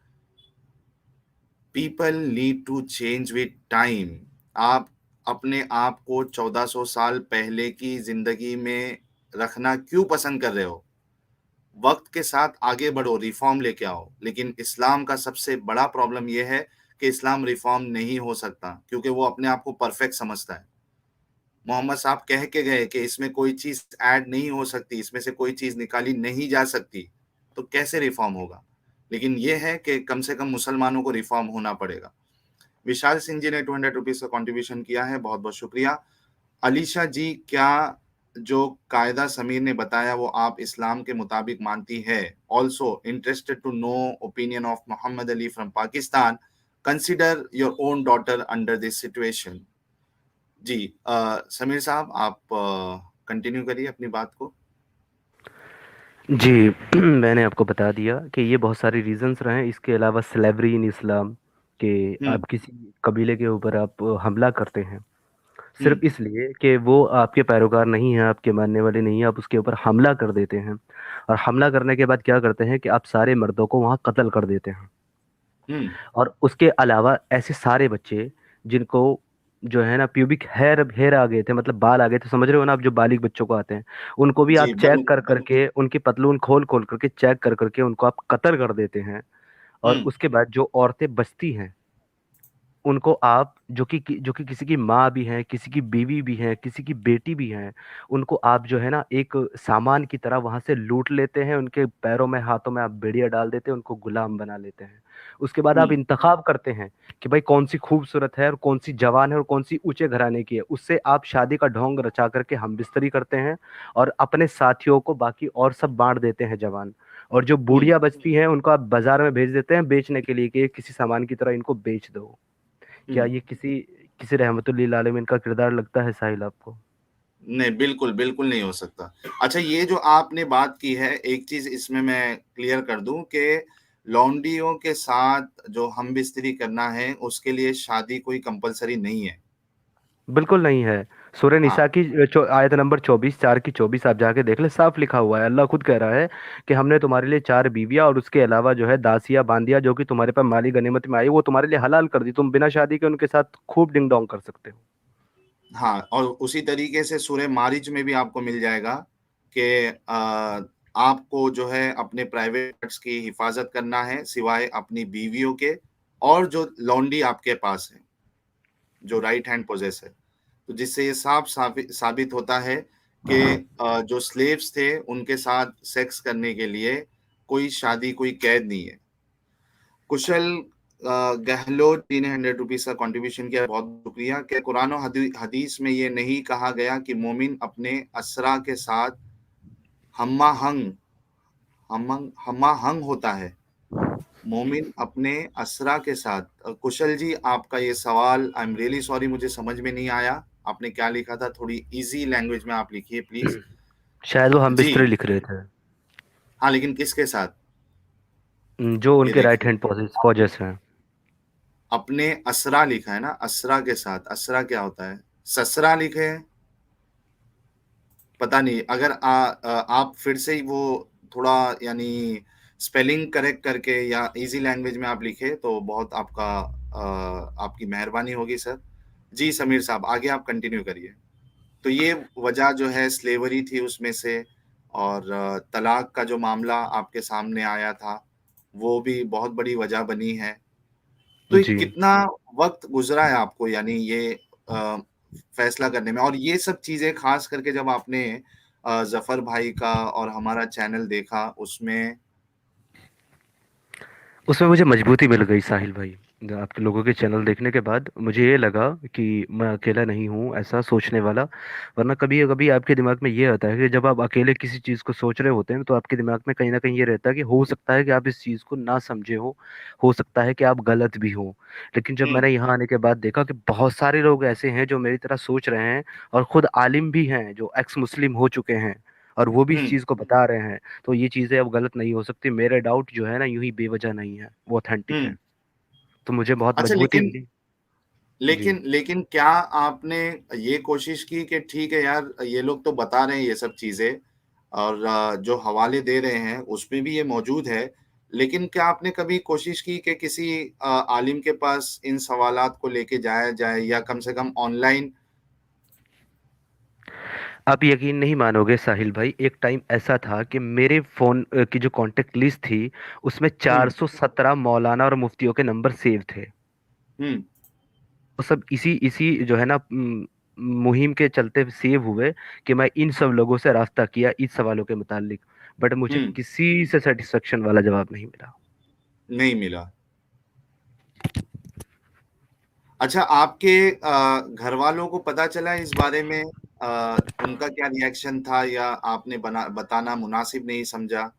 People need to change with time. आप अपने आप को 1400 साल पहले की जिंदगी में रखना क्यों पसंद कर रहे हो? वक्त के साथ आगे बढ़ो, रिफॉर्म लेके आओ। लेकिन इस्लाम का सबसे बड़ा प्रॉब्लम यह है कि इस्लाम रिफॉर्म नहीं हो सकता, क्योंकि वो अपने आप को परफेक्ट समझता है। मोहम्मद साहब कह के गए कि इसमें कोई चीज ऐड नहीं हो सकती, इसमें से कोई चीज निकाली नहीं जा सकती, तो कैसे रिफॉर्म होगा? लेकिन यह है कि कम से कम मुसलमानों को रिफॉर्म होना पड़ेगा। विशाल सिंह जी ने 200 रुपीज का कंट्रीब्यूशन किया है, बहुत बहुत शुक्रिया। अलीशा जी, क्या जो कायदा समीर ने बताया वो आप इस्लाम के मुताबिक मानती है? Also interested to know opinion of Mohammad Ali from Pakistan. Consider your own daughter under this situation. जी, समीर साहब, आप कंटिन्यू करिए अपनी बात को। जी। मैंने आपको बता दिया कि ये बहुत सारे रीजंस रहे हैं। इसके अलावा स्लेवरी इन इस्लाम, कि हम्म। आप किसी कबीले के ऊपर आप हमला करते हैं हम्म। सिर्फ इसलिए कि वो आपके पैरोकार नहीं है, आपके मानने वाले नहीं है, आप उसके ऊपर हमला कर देते हैं। और हमला करने के बाद क्या करते हैं कि आप सारे मर्दों को वहां कत्ल कर देते हैं। हम्म। और उसके अलावा ऐसे सारे बच्चे जिनको जो है ना प्यूबिक हेयर हेयर आ गए थे, मतलब बाल आ गए थे, समझ रहे हो ना आप, जो बालिग बच्चों को आते हैं, उनको भी जी, आप चेक बलू। कर करके, उनकी पतलून खोल खोल करके चेक कर करके उनको आप कत्ल कर देते हैं। और हम्म। उसके बाद जो औरतें बचती हैं उनको आप, जो कि किसी की माँ भी है, किसी की बीवी भी है, किसी की बेटी भी है, उनको आप जो है ना एक सामान की तरह वहां से लूट लेते हैं। उनके पैरों में हाथों में आप बेड़ियां डाल देते हैं, उनको गुलाम बना लेते हैं। उसके बाद आप हम्म। इंतखाब करते हैं कि भाई कौन सी खूबसूरत है और कौन सी जवान है और कौन सी ऊंचे घराने की है, उससे आप शादी का ढोंग रचा करके हम बिस्तरी करते हैं। और अपने साथियों को बाकी और सब बांट देते हैं जवान। और जो हम्म। बूढ़िया बचती हैं उनको आप बाजार में भेज देते हैं बेचने के लिए कि ये किसी सामान की तरह इनको बेच दो। क्या हम्म। ये किसी किसी रहमतुल्लिल आलमीन का किरदार लगता है साहिल आपको? नहीं, बिल्कुल बिल्कुल नहीं हो सकता। अच्छा, ये जो आपने बात की है, एक चीज इसमें मैं क्लियर कर दूं कि लौंडियों के साथ जो हम बिस्तरी करना है उसके लिए शादी कोई कंपलसरी नहीं है। बिल्कुल नहीं है। सूरह हाँ। निसा की आयत नंबर 24, 4 की 24 आप जाके देख ले, साफ लिखा हुआ है। अल्लाह खुद कह रहा है कि हमने तुम्हारे लिए 4 बीवियां और उसके अलावा जो है दासियां बांदियां जो कि तुम्हारे पास माली गनीमत में आई, वो तुम्हारे लिए हलाल कर दी। तुम बिना शादी के उनके साथ खूब डिंग डोंग कर सकते हो। हाँ, और उसी तरीके से सूरह मारिज में भी आपको मिल जाएगा कि आपको जो है अपने प्राइवेट पार्ट्स की हिफाजत करना है, सिवाय अपनी बीवियों के, और जो लौंडी आपके पास है, जो राइट हैंड पोजेस है। तो जिससे ये साबित होता है कि जो स्लेव्स थे उनके साथ सेक्स करने के लिए कोई शादी, कोई कैद नहीं है। कुशल गहलोत जी ने 100 रुपीज का कंट्रीब्यूशन किया, बहुत शुक्रिया। क्या कुरान और हदीस में ये नहीं कहा गया कि मोमिन अपने असरा के साथ हम्मा हंग हम्मा हंग होता है? मोमिन अपने असरा के साथ। कुशल जी, आपका ये सवाल, आई एम रियली सॉरी, मुझे समझ में नहीं आया। आपने क्या लिखा था? थोड़ी इजी लैंग्वेज में आप लिखिए प्लीज। शायद वो हम जी। बिस्तरे लिख रहे थे। हाँ, लेकिन किसके साथ? जो ये उनके राइट देखिए, हैंड पॉजेस हैं। अपने असरा लिखा है ना, असरा के साथ। असरा क्या होता है? ससरा लिखे हैं। पता नहीं, अगर आप फिर से ही वो थोड़ा यानी स्पेलिंग करेक्ट करके या इजी लैंग्वेज में आप लिखे तो बहुत आपकी मेहरबानी होगी सर। जी समीर साहब, आगे आप कंटिन्यू करिए। तो ये वजह जो है स्लेवरी थी उसमें से, और तलाक का जो मामला आपके सामने आया था वो भी बहुत बड़ी वजह बनी है। तो ये जी। कितना वक्त गुजरा है आपको यानी ये अ, फैसला करने में, और ये सब चीजें खास करके जब आपने जफर भाई का और हमारा चैनल देखा उसमें। उसमें मुझे मजबूती मिल गई साहिल भाई। आपके लोगों के चैनल देखने के बाद मुझे ये लगा कि मैं अकेला नहीं हूँ ऐसा सोचने वाला। वरना कभी कभी आपके दिमाग में ये आता है कि जब आप अकेले किसी चीज़ को सोच रहे होते हैं तो आपके दिमाग में कहीं ना कहीं ये रहता है कि हो सकता है कि आप इस चीज़ को ना समझे हो सकता है कि आप गलत भी हो। लेकिन जब हम्म। मैंने यहाँ आने के बाद देखा कि बहुत सारे लोग ऐसे हैं जो मेरी तरह सोच रहे हैं, और खुद आलिम भी हैं जो एक्स मुस्लिम हो चुके हैं, और वो भी इस हम्म। चीज़ को बता रहे हैं। तो ये चीजें अब गलत नहीं हो सकती। मेरे डाउट जो है ना यूं ही बेवजह नहीं है, वो ऑथेंटिक है। हम्म। तो मुझे बहुत अच्छा, मजबूती लेकिन मिली। जी। लेकिन लेकिन क्या आपने ये कोशिश की कि ठीक है यार, ये लोग तो बता रहे हैं ये सब चीजें, और जो हवाले दे रहे हैं उसमें भी ये मौजूद है, लेकिन क्या आपने कभी कोशिश की कि किसी आलिम के पास इन सवालात को लेके जाया जाए, या कम से कम ऑनलाइन। आप यकीन नहीं मानोगे साहिल भाई, एक टाइम ऐसा था कि मेरे फोन की जो कांटेक्ट लिस्ट थी उसमें हम्म। 417 मौलाना और मुफ्तियों के नंबर सेव थे। हम्म। वो सब इसी इसी जो है ना मुहिम के चलते सेव हुए कि मैं इन सब लोगों से रास्ता किया इस सवालों के मुतालिक। बट मुझे हम्म। किसी से सेटिस्फेक्शन वाला जवाब नहीं मिला। नहीं मिला। अच्छा, आपके घर वालों को पता चला इस बारे में? उनका क्या रिएक्शन था, या आपने बताना मुनासिब नहीं समझा?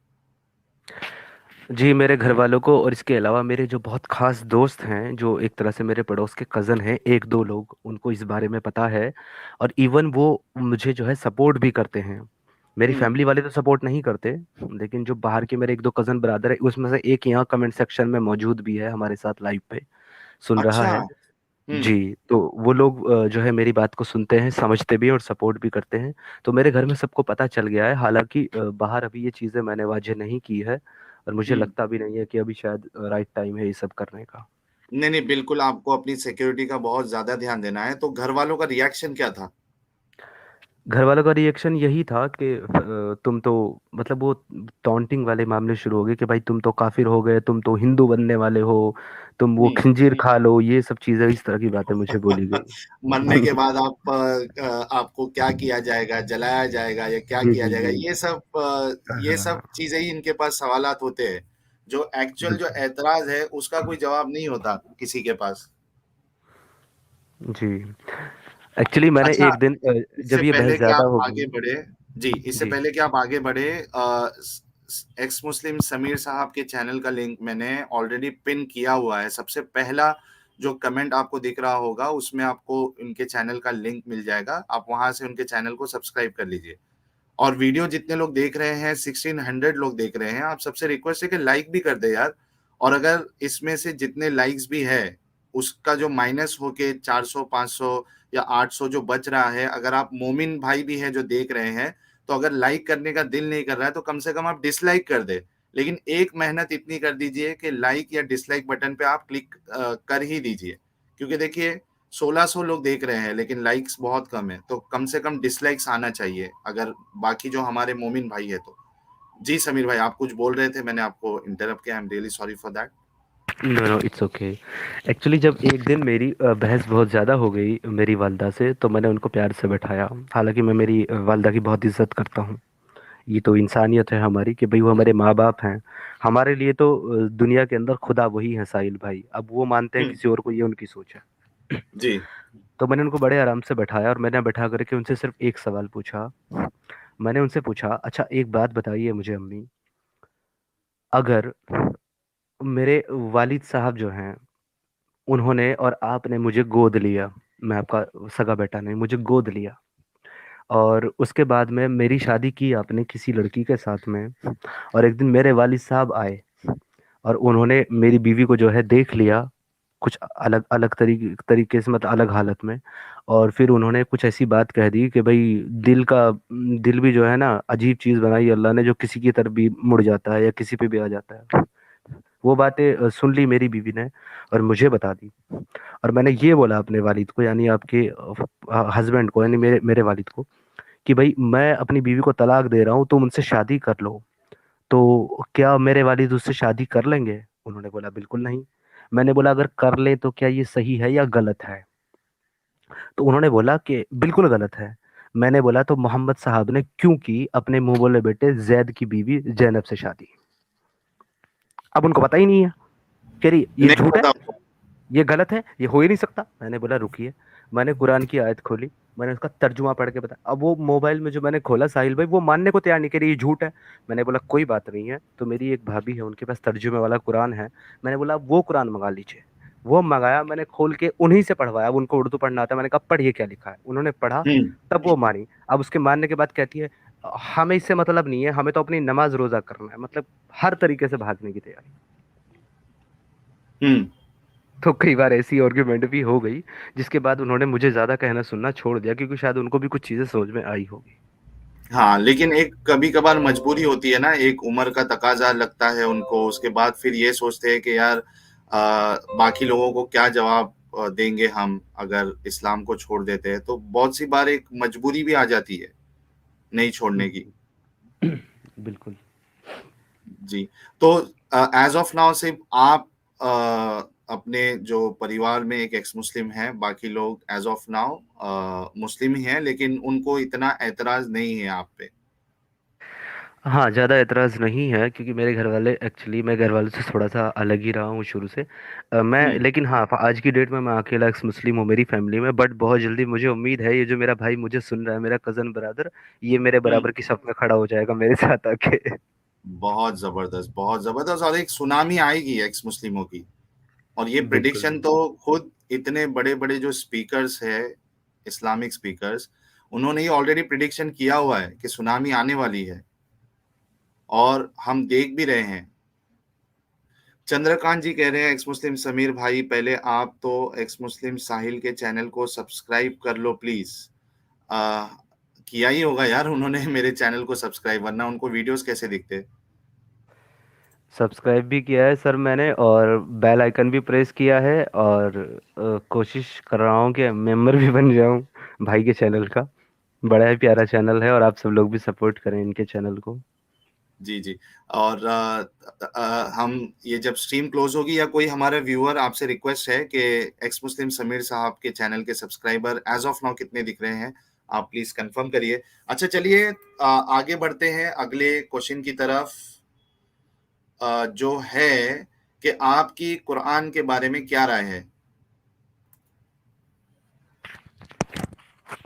जी, मेरे घर वालों को और इसके अलावा मेरे जो बहुत खास दोस्त हैं जो एक तरह से मेरे पड़ोस के कज़न हैं, एक दो लोग उनको इस बारे में पता है। और इवन वो मुझे जो है सपोर्ट भी करते हैं। मेरी हम्म। फैमिली वाले तो सपोर्ट नहीं करते, लेकिन जो बाहर के मेरे एक दो कज़न ब्रदर है उसमें से एक यहाँ कमेंट सेक्शन में मौजूद भी है हमारे साथ लाइव पे, सुन रहा अच्छा। है। हम्म। जी। तो वो लोग जो है मेरी बात को सुनते हैं, समझते भी हैं और सपोर्ट भी करते हैं। तो मेरे घर में सबको पता चल गया है। हालांकि बाहर अभी ये चीज़ें मैंने वाजे नहीं की है, और मुझे हम्म। लगता भी नहीं है कि अभी शायद राइट टाइम है ये सब करने का। नहीं नहीं, बिल्कुल आपको अपनी सिक्योरिटी का बहुत ज्यादा ध्यान देना है। तो घर वालों का रिएक्शन क्या था? घर वालों का रिएक्शन यही था कि तुम तो मतलब वो टॉन्टिंग वाले मामले शुरू हो गए कि भाई तुम तो काफिर हो गए, तुम तो हिंदू बनने वाले हो, तुम वो हम्म। खंजीर खा लो, ये सब चीजें इस तरह की बातें मुझे बोली मरने के गई। बाद आपको क्या किया जाएगा, जलाया जाएगा या क्या जी किया जी जाएगा, जी। ये हाँ सब चीजें ही इनके पास सवालात होते हैं। जो एक्चुअल जो बिल्कुल। एतराज है उसका कोई जवाब नहीं होता किसी के पास। जी। एक्चुअली मैंने अच्छा, एक दिन इससे जब ये बहस पहले कि ज्यादा आप हो आगे गई। बढ़े, जी, इससे जी। पहले कि आप आगे बढ़े, एक्स मुस्लिम समीर साहब के चैनल का लिंक मैंने ऑलरेडी पिन किया हुआ है। सबसे पहला जो कमेंट आपको दिख रहा होगा उसमें आपको उनके चैनल का लिंक मिल जाएगा, आप वहां से उनके चैनल को सब्सक्राइब कर लीजिए। और वीडियो जितने लोग देख रहे हैं, 1600 लोग देख रहे हैं, आप सबसे रिक्वेस्ट है कि लाइक भी कर दे यार। और अगर इसमें से जितने लाइक्स भी है उसका जो माइनस होके 400 500 या 800 जो बच रहा है, अगर आप मोमिन भाई भी है जो देख रहे हैं, तो अगर लाइक करने का दिल नहीं कर रहा है तो कम से कम आप डिसलाइक कर दे। लेकिन एक मेहनत इतनी कर दीजिए कि लाइक या डिसलाइक बटन पे आप क्लिक कर ही दीजिए। क्योंकि देखिए 1600 लोग देख रहे हैं लेकिन लाइक्स बहुत कम है, तो कम से कम डिसलाइक्स आना चाहिए अगर बाकी जो हमारे मोमिन भाई है तो। जी समीर भाई, आप कुछ बोल रहे थे, मैंने आपको इंटरप्ट किया, I am really sorry for that. No no it's okay. Actually जब एक दिन मेरी बहस बहुत ज़्यादा हो गई मेरी वालदा से, तो मैंने उनको प्यार से बैठाया। हालांकि मैं मेरी वालदा की बहुत इज्जत करता हूँ। ये तो इंसानियत है हमारी कि भाई वो हमारे माँ बाप हैं। हमारे लिए तो दुनिया के अंदर खुदा वही है साहिल भाई। अब वो मानते हैं हम्म। किसी और को, ये उनकी सोच है। जी। तो मैंने उनको बड़े आराम से बैठाया और मैंने बैठा करके उनसे सिर्फ एक सवाल पूछा। मैंने उनसे पूछा, अच्छा एक बात बताइए मुझे अम्मी, अगर मेरे वालिद साहब जो हैं उन्होंने और आपने मुझे गोद लिया, मैं आपका सगा बेटा नहीं, मुझे गोद लिया, और उसके बाद में मेरी शादी की आपने किसी लड़की के साथ में, और एक दिन मेरे वालिद साहब आए और उन्होंने मेरी बीवी को जो है देख लिया कुछ अलग अलग तरीके से, मतलब अलग हालत में। और फिर उन्होंने कुछ ऐसी बात कह दी कि भाई दिल भी जो है ना, अजीब चीज बनाई अल्लाह ने, जो किसी की तरफ भी मुड़ जाता है या किसी पे भी आ जाता है। वो बातें सुन ली मेरी बीवी ने और मुझे बता दी। और मैंने ये बोला अपने वालिद को, यानी आपके हस्बैंड को, यानी मेरे मेरे वालिद को, कि भाई मैं अपनी बीवी को तलाक दे रहा हूँ, तुम उनसे शादी कर लो। तो क्या मेरे वालिद उससे शादी कर लेंगे? उन्होंने बोला बिल्कुल नहीं। मैंने बोला अगर कर ले तो क्या ये सही है या गलत है? तो उन्होंने बोला कि बिल्कुल गलत है। मैंने बोला तो मोहम्मद साहब ने क्यों की अपने मुंह बोले बेटे जैद की बीवी जैनब से शादी? अब उनको पता ही नहीं है। कह रही ये नहीं झूठ है, पता। ये गलत है, ये हो ही नहीं सकता। मैंने बोला रुकिए। मैंने कुरान की आयत खोली, मैंने उसका तर्जुमा पढ़ के बताया। अब वो मोबाइल में जो मैंने खोला, साहिल भाई वो मानने को तैयार नहीं, कह रही ये झूठ है। मैंने बोला कोई बात नहीं है, तो मेरी एक भाभी है उनके पास तर्जुमे वाला कुरान है। मैंने बोला वो कुरान मंगा लीजिए। वो मंगाया, मैंने खोल के उन्हीं से पढ़वाया। अब उनको उर्दू पढ़ना आता है। मैंने कहा पढ़िए क्या लिखा है। उन्होंने पढ़ा, हम्म। तब वो मानी। अब उसके मानने के बाद कहती है हमें इससे मतलब नहीं है, हमें तो अपनी नमाज रोजा करना है। मतलब हर तरीके से भागने की तैयारी। हम्म। तो कई बार ऐसी आर्ग्यूमेंट भी हो गई, जिसके बाद उन्होंने मुझे ज्यादा कहना सुनना छोड़ दिया, क्योंकि शायद उनको भी कुछ चीजें समझ में आई होगी। हाँ, लेकिन एक कभी कभार मजबूरी होती है ना, एक उम्र का तकाजा लगता है उनको, उसके बाद फिर ये सोचते हैं कि यार बाकी लोगों को क्या जवाब देंगे हम अगर इस्लाम को छोड़ देते हैं। तो बहुत सी बार एक मजबूरी भी आ जाती है नहीं छोड़ने की। बिल्कुल। जी। तो एज ऑफ नाउ सिर्फ आप अपने जो परिवार में एक एक्स मुस्लिम है, बाकी लोग एज ऑफ नाउ मुस्लिम ही हैं, लेकिन उनको इतना एतराज नहीं है आप पे। हाँ, ज़्यादा एतराज़ नहीं है, क्योंकि मेरे घर वाले, एक्चुअली मैं घर वालों से थोड़ा सा अलग ही रहा हूँ शुरू से। मैं, हम्म। लेकिन हाँ, आज की डेट में मैं अकेला एक्स मुस्लिम हूँ मेरी फैमिली में। बट बहुत जल्दी मुझे उम्मीद है, ये जो मेरा भाई मुझे सुन रहा है, मेरा कज़न ब्रदर, ये मेरे हम्म। बराबर की सफ में खड़ा हो जाएगा मेरे साथ आके। बहुत जबरदस्त, बहुत जबरदस्त। और एक सुनामी आएगी एक्स मुस्लिमों की। और ये बिल्कुल प्रिडिक्शन तो बिल्कुल। खुद इतने बड़े बड़े जो स्पीकर्स है, इस्लामिक स्पीकर्स, उन्होंने ये ऑलरेडी प्रिडिक्शन किया हुआ है कि सुनामी आने वाली है। और हम देख भी रहे हैं। चंद्रकांत जी कह रहे हैं एक्स मुस्लिम समीर भाई, पहले आप तो एक्स मुस्लिम साहिल के चैनल को सब्सक्राइब कर लो प्लीज। आ, किया ही होगा यार उन्होंने मेरे चैनल को सब्सक्राइब, वरना उनको वीडियोस कैसे दिखते। सब्सक्राइब भी किया है सर मैंने, और बेल आइकन भी प्रेस किया है, और कोशिश कर रहा हूँ कि मेंबर भी बन जाऊं भाई के चैनल का। बड़ा ही प्यारा चैनल है, और आप सब लोग भी सपोर्ट करें इनके चैनल को। जी जी। और हम ये जब स्ट्रीम क्लोज होगी या कोई हमारा व्यूअर, आपसे रिक्वेस्ट है कि एक्स मुस्लिम समीर साहब के चैनल के सब्सक्राइबर एज ऑफ नाउ कितने दिख रहे हैं, आप प्लीज कंफर्म करिए। अच्छा चलिए आगे बढ़ते हैं अगले क्वेश्चन की तरफ, जो है कि आपकी कुरान के बारे में क्या राय है।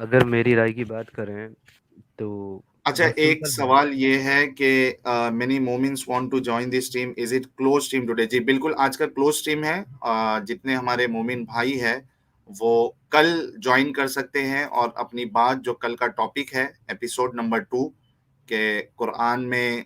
अगर मेरी राय की बात करें तो अच्छा, बहुत एक सिंपल है। सवाल ये है कि मेनी मोमिन्स want to join this stream, is it close stream today? जी बिल्कुल, आज का क्लोज स्ट्रीम है। जितने हमारे मोमिन भाई हैं वो कल ज्वाइन कर सकते हैं और अपनी बात, जो कल का टॉपिक है एपिसोड नंबर 2 के कुरान में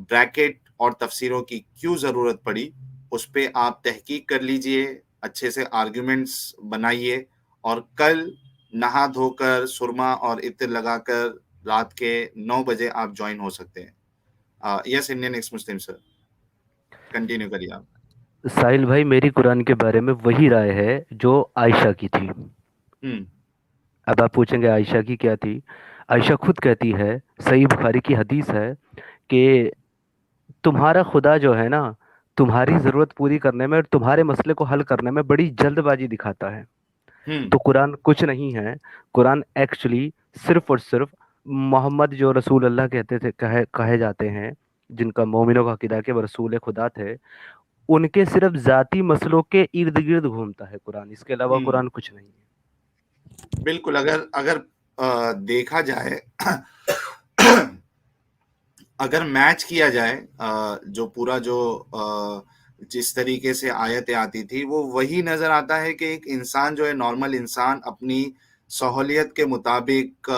ब्रैकेट और तफसीरों की क्यों ज़रूरत पड़ी, उस पे आप तहकीक कर लीजिए, अच्छे से आर्ग्यूमेंट्स बनाइए। और कल नहा धोकर सुरमा और इत्र लगाकर रात के 9 बजे आप ज्वाइन हो सकते हैं। यस इंडियन एक्स मुस्लिम सर, कंटिन्यू करिए आप। साहिल भाई, मेरी कुरान के बारे में वही राय है जो आयशा की थी। हम्म। अब आप पूछेंगे आयशा की क्या थी। आयशा खुद कहती है, सही बुखारी की हदीस है, कि तुम्हारा खुदा जो है ना, तुम्हारी जरूरत पूरी करने में और तुम्हारे मसले को हल करने में बड़ी जल्दबाजी दिखाता है। हम्म। तो कुरान कुछ नहीं है। कुरान एक्चुअली सिर्फ और सिर्फ मोहम्मद, जो रसूल अल्लाह कहते थे, कहे कहे जाते हैं, जिनका मोमिनों का अकीदा है कि वो रसूल खुदा थे, उनके सिर्फ जाती मसलों के इर्द गिर्द घूमता है कुरान। इसके अलावा हम्म। कुरान कुछ नहीं है। बिल्कुल। अगर अगर देखा जाए अगर मैच किया जाए, जो पूरा जो जिस तरीके से आयतें आती थी, वो वही नजर आता है कि एक इंसान जो है, नॉर्मल इंसान, अपनी सहूलियत के मुताबिक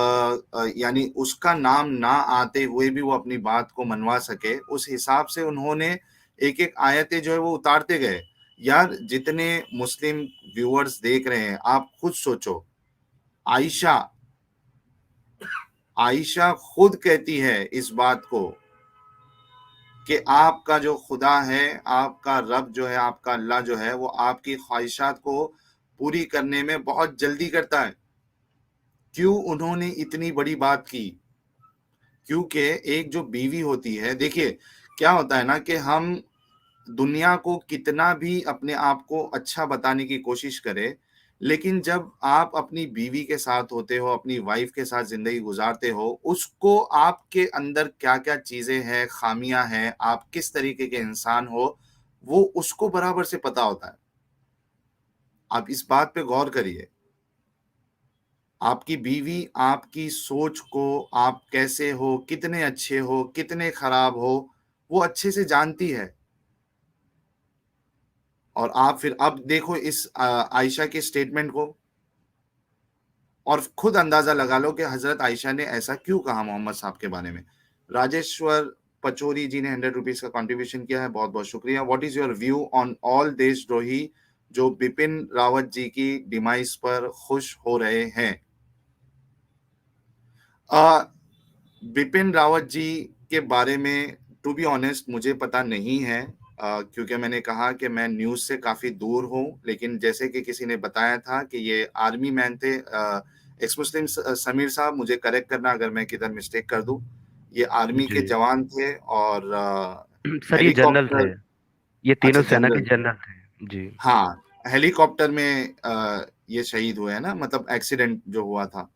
यानी उसका नाम ना आते हुए भी वो अपनी बात को मनवा सके, उस हिसाब से उन्होंने एक एक आयतें जो है वो उतारते गए। यार जितने मुस्लिम व्यूअर्स देख रहे हैं, आप खुद सोचो, आयशा आयशा खुद कहती है इस बात को कि आपका जो खुदा है, आपका रब जो है, आपका अल्लाह जो है, वो आपकी ख्वाहिशात को पूरी करने में बहुत जल्दी करता है। क्यों उन्होंने इतनी बड़ी बात की? क्योंकि एक जो बीवी होती है, देखिए क्या होता है ना कि हम दुनिया को कितना भी अपने आप को अच्छा बताने की कोशिश करें, लेकिन जब आप अपनी बीवी के साथ होते हो, अपनी वाइफ के साथ ज़िंदगी गुज़ारते हो, उसको आपके अंदर क्या-क्या चीज़ें हैं, ख़ामियाँ हैं, आप किस तरीके के इंसान हो, वो उसको बराबर से पता होता है। आप इस बात पे गौर करिए। आपकी बीवी आपकी सोच को, आप कैसे हो, कितने अच्छे हो, कितने खराब हो, वो अच्छे से जानती है। और आप फिर अब देखो इस आयशा के स्टेटमेंट को, और खुद अंदाजा लगा लो कि हजरत आयशा ने ऐसा क्यों कहा मोहम्मद साहब के बारे में। राजेश्वर पचोरी जी ने 100 रुपीज का कंट्रीब्यूशन किया है, बहुत बहुत शुक्रिया। What is your view on all देशद्रोही जो बिपिन रावत जी की डिमाइस पर खुश हो रहे हैं? अ, बिपिन रावत जी के बारे में टू बी ऑनेस्ट मुझे पता नहीं है, क्योंकि मैंने कहा कि मैं न्यूज़ से काफ़ी दूर हूँ, लेकिन जैसे कि किसी ने बताया था कि ये आर्मी मैन थे। एक्स मुस्लिम समीर साहब, मुझे करेक्ट करना अगर मैं किधर मिस्टेक कर दूँ। ये आर्मी के जी। जवान थे और सर ये जनरल थे, हेलीकॉप्टर। ये तीनों अच्छा, सेना के जनरल। जनरल थे जी। हाँ, हेलीकॉप्टर में ये शहीद हुए हैं ना, मतलब एक्सीडेंट जो हुआ था।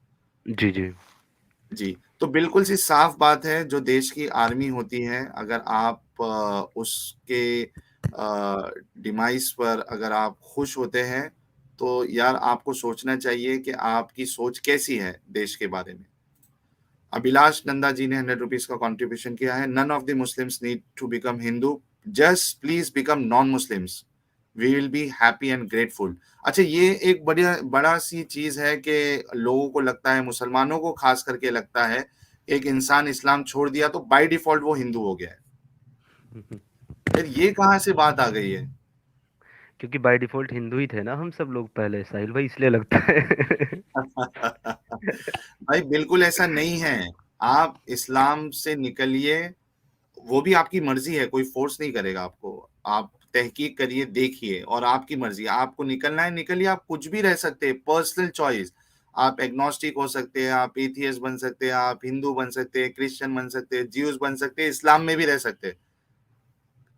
जी जी। जी, तो बिल्कुल सी साफ बात है, जो देश की आर्मी होती है, अगर आप उसके डिमाइस पर अगर आप खुश होते हैं, तो यार आपको सोचना चाहिए कि आपकी सोच कैसी है देश के बारे में। अभिलाष नंदा जी ने 100 रुपीज का कंट्रीब्यूशन किया है। None of the Muslims need to become Hindu, just please become non Muslims, we will be happy and grateful. अच्छा, ये एक बढ़िया बड़ा सी चीज है कि लोगों को लगता है, मुसलमानों को खास करके लगता है, एक इंसान इस्लाम छोड़ दिया तो बाय डिफॉल्ट वो हिंदू हो गया है। फिर ये कहाँ से बात आ गई है? क्योंकि बाय डिफॉल्ट हिंदू ही थे ना हम सब लोग पहले, साहिल भाई, इसलिए लगता है। भाई बिल्कुल ऐसा नहीं है। आप इस्लाम से निकलिए, वो भी आपकी मर्जी है, कोई फोर्स नहीं करेगा आपको। आप तहकीक करिए, देखिए, और आपकी मर्जी, आपको निकलना है निकलिए, आप कुछ भी रह सकते हैं, पर्सनल चॉइस। आप एग्नोस्टिक हो सकते हैं, आप एथियस्ट बन सकते हैं, आप हिंदू बन सकते हैं, क्रिश्चियन बन सकते हैं, ज्यूज बन सकते हैं, इस्लाम में भी रह सकते हैं।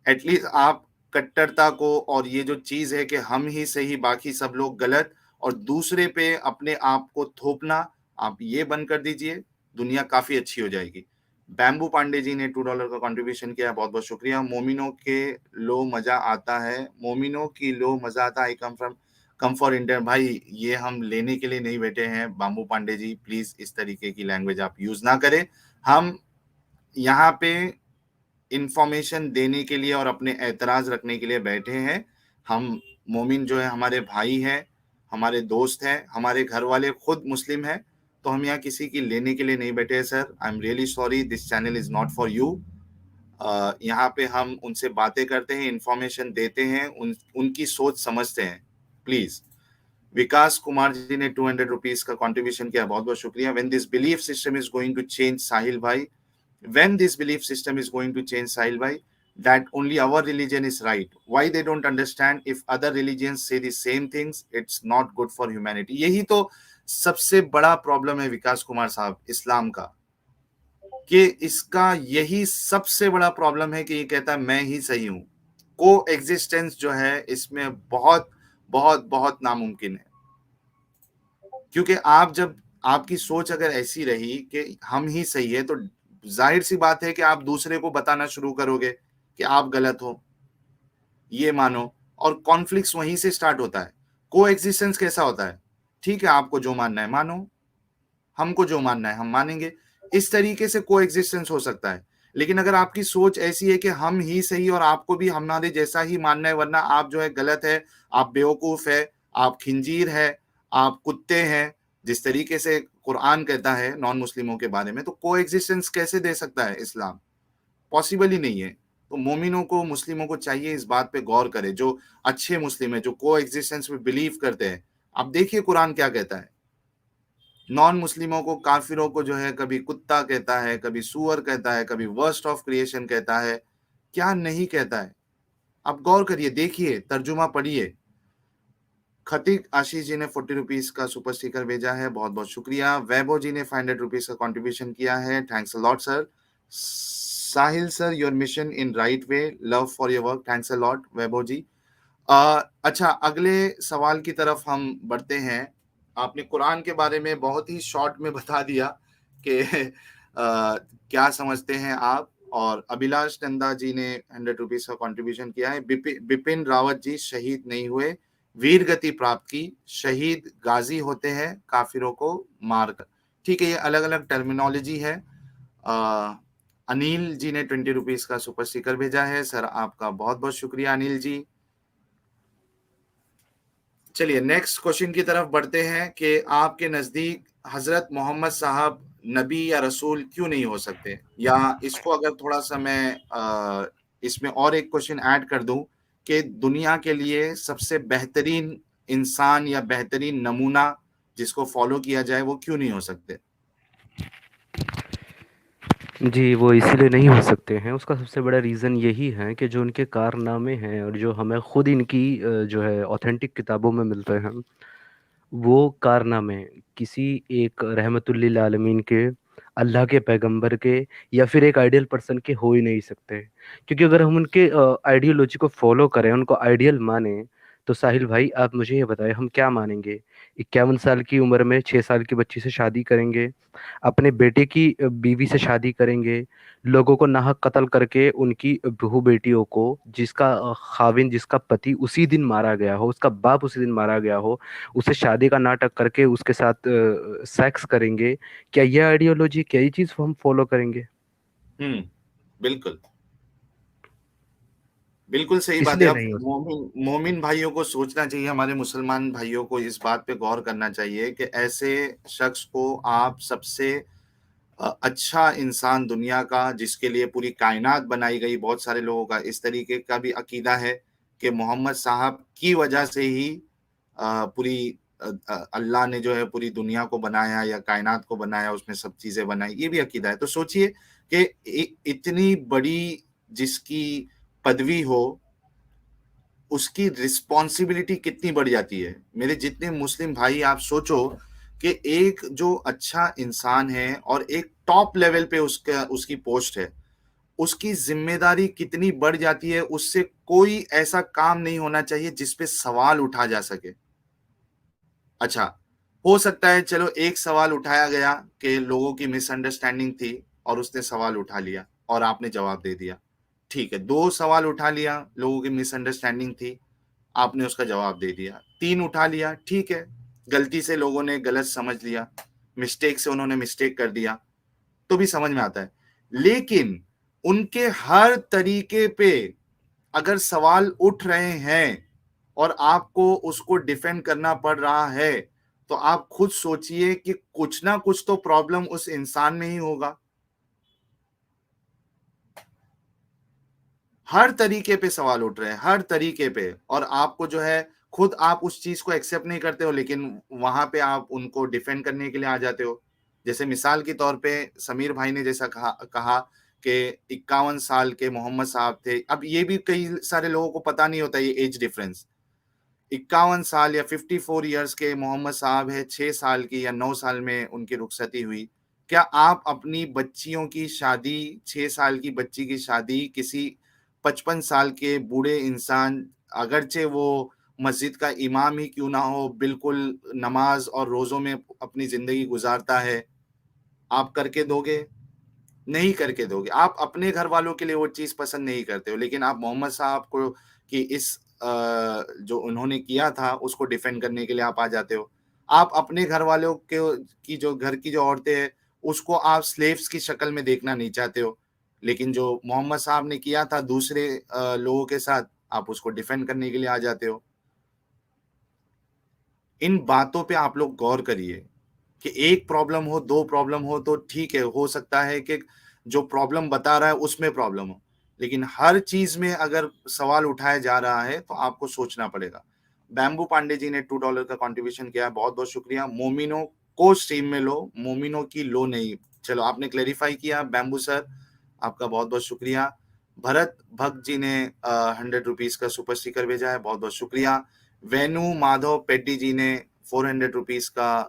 एटलीस्ट आप कट्टरता को, और ये जो चीज है कि हम ही सही बाकी सब लोग गलत, और दूसरे पे अपने आप को थोपना, आप ये बंद कर दीजिए, दुनिया काफी अच्छी हो जाएगी। बैम्बू पांडे जी ने $2 का कंट्रीब्यूशन किया है, बहुत बहुत शुक्रिया। मोमिनो के लो मजा आता है, मोमिनो की लो मजा आता है, आई कम फॉर इंडिया। भाई ये हम लेने के लिए नहीं बैठे हैं बाम्बू पांडे जी, प्लीज इस तरीके की लैंग्वेज आप यूज ना करें। हम यहाँ पे इंफॉर्मेशन देने के लिए और अपने एतराज रखने के लिए बैठे हैं। हम मोमिन जो है हमारे भाई हैं, हमारे दोस्त हैं, हमारे घर वाले खुद मुस्लिम हैं, तो हम यहाँ किसी की लेने के लिए नहीं बैठे हैं sir. I am really sorry, this channel is not for you. यहाँ पे हम उनसे बातें करते हैं, इंफॉर्मेशन देते हैं, उनकी सोच समझते हैं, प्लीज। विकास कुमार जी ने 200 रुपीज का कंट्रीब्यूशन किया, बहुत बहुत शुक्रिया। When this belief system is going to change Sahil भाई, when this belief system is going to change, Sahil bhai, that only our religion is right? Why they don't understand? If other religions say the same things, it's not good for humanity. यही तो सबसे बड़ा problem है विकास कुमार साहब इस्लाम का, कि इसका यही सबसे बड़ा प्रॉब्लम है कि ये कहता है मैं ही सही हूं। को एग्जिस्टेंस जो है इसमें बहुत बहुत बहुत नामुमकिन है, क्योंकि आप जब आपकी सोच अगर ऐसी रही कि हम ही सही है, तो जाहिर सी बात है कि आप दूसरे को बताना शुरू करोगे कि आप गलत हो, ये मानो, और कॉन्फ्लिक्ट्स वहीं से स्टार्ट होता है। को एग्जिस्टेंस कैसा होता है? ठीक है, आपको जो मानना है मानो, हमको जो मानना है हम मानेंगे, इस तरीके से को एग्जिस्टेंस हो सकता है। लेकिन अगर आपकी सोच ऐसी है कि हम ही सही और आपको भी हमारे जैसा ही मानना है, वरना आप जो है गलत है, आप बेवकूफ है, आप खिंजीर है, आप कुत्ते हैं, जिस तरीके से कुरान कहता है नॉन मुस्लिमों के बारे में, तो को एग्जिस्टेंस कैसे दे सकता है इस्लाम? पॉसिबल ही नहीं है। तो मोमिनों को, मुस्लिमों को चाहिए इस बात पे गौर करे, जो अच्छे मुस्लिम है, जो को एग्जिस्टेंस में बिलीव करते हैं। आप देखिए कुरान क्या कहता है, नॉन मुस्लिमों को, काफिरों को जो है कभी कुत्ता कहता है, कभी सुअर कहता है, कभी वर्स्ट ऑफ क्रिएशन कहता है, क्या नहीं कहता है। आप गौर करिए, देखिए, तर्जुमा पढ़िए। खतीक आशीष जी ने 40 रुपीज का सुपर स्टिकर भेजा है, बहुत बहुत शुक्रिया। वैभव जी ने 500 रुपीज का कंट्रीब्यूशन किया है, thanks a lot sir. Sahil sir, your mission in right way, love for your work, thanks a lot Vaibhav ji. अच्छा, अगले सवाल की तरफ हम बढ़ते हैं। आपने कुरान के बारे में बहुत ही शॉर्ट में बता दिया कि क्या समझते हैं आप। और अभिलाष नंदा जी ने 100 रुपीज का कंट्रीब्यूशन किया है। बिपिन रावत जी शहीद नहीं हुए, वीर गति प्राप्त की, शहीद गाजी होते हैं काफिरों को मारकर। ठीक है, ये अलग अलग टर्मिनोलॉजी है। अनिल जी ने 20 रुपीज का सुपर स्टिकर भेजा है, सर आपका बहुत बहुत शुक्रिया अनिल जी। चलिए नेक्स्ट क्वेश्चन की तरफ बढ़ते हैं कि आपके नजदीक हजरत मोहम्मद साहब नबी या रसूल क्यों नहीं हो सकते। या इसको अगर थोड़ा सा मैं इसमें और एक क्वेश्चन ऐड कर दूं कि दुनिया के लिए सबसे बेहतरीन इंसान या बेहतरीन नमूना जिसको फॉलो किया जाए वो क्यों नहीं हो सकते। जी, वो इसीलिए नहीं हो सकते हैं, उसका सबसे बड़ा रीज़न यही है कि जो उनके कारनामे हैं और जो हमें खुद इनकी जो है ऑथेंटिक किताबों में मिलते हैं, वो कारनामे किसी एक रहमतुल लिल आलमीन के, अल्लाह के पैगंबर के या फिर एक आइडियल पर्सन के हो ही नहीं सकते। क्योंकि अगर हम उनके आइडियोलॉजी को फॉलो करें, उनको आइडियल माने, तो साहिल भाई आप मुझे ये बताएं हम क्या मानेंगे। 51 साल की उम्र में 6 साल की बच्ची से शादी करेंगे, अपने बेटे की बीवी से शादी करेंगे, लोगों को नाहक कत्ल करके उनकी बहू बेटियों को, जिसका खाविन, जिसका पति उसी दिन मारा गया हो, उसका बाप उसी दिन मारा गया हो, उसे शादी का नाटक करके उसके साथ सेक्स करेंगे। क्या ये आइडियोलॉजी, क्या ये चीज हम फॉलो करेंगे? बिल्कुल बिल्कुल सही बात है। इसलिए अब नहीं हो सकता। मोमिन मोमिन भाइयों को सोचना चाहिए, हमारे मुसलमान भाइयों को इस बात पे गौर करना चाहिए कि ऐसे शख्स को आप सबसे अच्छा इंसान दुनिया का, जिसके लिए पूरी कायनात बनाई गई, बहुत सारे लोगों का इस तरीके का भी अकीदा है कि मोहम्मद साहब की वजह से ही पूरी अल्लाह ने जो है पूरी दुनिया को बनाया या कायनात को बनाया, उसमें सब चीजें बनाई, ये भी अकीदा है। तो सोचिए कि इतनी बड़ी जिसकी पदवी हो, उसकी रिस्पॉन्सिबिलिटी कितनी बढ़ जाती है। मेरे जितने मुस्लिम भाई, आप सोचो कि एक जो अच्छा इंसान है और एक टॉप लेवल पे उसका उसकी पोस्ट है, उसकी जिम्मेदारी कितनी बढ़ जाती है। उससे कोई ऐसा काम नहीं होना चाहिए जिसपे सवाल उठा जा सके। अच्छा, हो सकता है चलो एक सवाल उठाया गया कि लोगों की मिसअंडरस्टैंडिंग थी और उसने सवाल उठा लिया और आपने जवाब दे दिया, ठीक है। दो सवाल उठा लिया, लोगों की मिसअंडरस्टैंडिंग थी, आपने उसका जवाब दे दिया। तीन उठा लिया, ठीक है, गलती से लोगों ने गलत समझ लिया, मिस्टेक से उन्होंने मिस्टेक कर दिया, तो भी समझ में आता है। लेकिन उनके हर तरीके पे अगर सवाल उठ रहे हैं और आपको उसको डिफेंड करना पड़ रहा है, तो आप खुद सोचिए कि कुछ ना कुछ तो प्रॉब्लम उस इंसान में ही होगा। हर तरीके पे सवाल उठ रहे हैं, हर तरीके पे, और आपको जो है खुद आप उस चीज को एक्सेप्ट नहीं करते हो, लेकिन वहां पे आप उनको डिफेंड करने के लिए आ जाते हो। जैसे मिसाल के तौर पे समीर भाई ने जैसा कहा कि 51 साल के मोहम्मद साहब थे। अब ये भी कई सारे लोगों को पता नहीं होता ये एज डिफरेंस। 51 साल या 54 ईयर्स के मोहम्मद साहब है, 6 साल की या 9 साल में उनकी रुखसती हुई। क्या आप अपनी बच्चियों की शादी, 6 साल की बच्ची की शादी किसी 55 साल के बूढ़े इंसान, अगरचे वो मस्जिद का इमाम ही क्यों ना हो, बिल्कुल नमाज और रोजों में अपनी जिंदगी गुजारता है, आप करके दोगे? नहीं करके दोगे। आप अपने घर वालों के लिए वो चीज पसंद नहीं करते हो, लेकिन आप मोहम्मद साहब को कि इस जो उन्होंने किया था उसको डिफेंड करने के लिए आप आ जाते हो। आप अपने घर वालों के की जो घर की जो औरतें हैं उसको आप स्लेव्स की शक्ल में देखना नहीं चाहते हो, लेकिन जो मोहम्मद साहब ने किया था दूसरे लोगों के साथ, आप उसको डिफेंड करने के लिए आ जाते हो। इन बातों पे आप लोग गौर करिए कि एक प्रॉब्लम हो, दो प्रॉब्लम हो तो ठीक है, हो सकता है कि जो प्रॉब्लम बता रहा है उसमें प्रॉब्लम हो, लेकिन हर चीज में अगर सवाल उठाया जा रहा है तो आपको सोचना पड़ेगा। बैम्बू पांडे जी ने $2 का कंट्रीब्यूशन किया है, बहुत बहुत शुक्रिया। मोमिनो को स्ट्रीम में लो, मोमिनो की लो नहीं। चलो, आपने क्लेरिफाई किया बैम्बू सर, आपका बहुत बहुत शुक्रिया। भरत भक्त जी ने 100 रुपीज का सुपर स्टिकर भेजा है, बहुत बहुत शुक्रिया। वेनु माधव पेड्डी जी ने 400 रुपीज का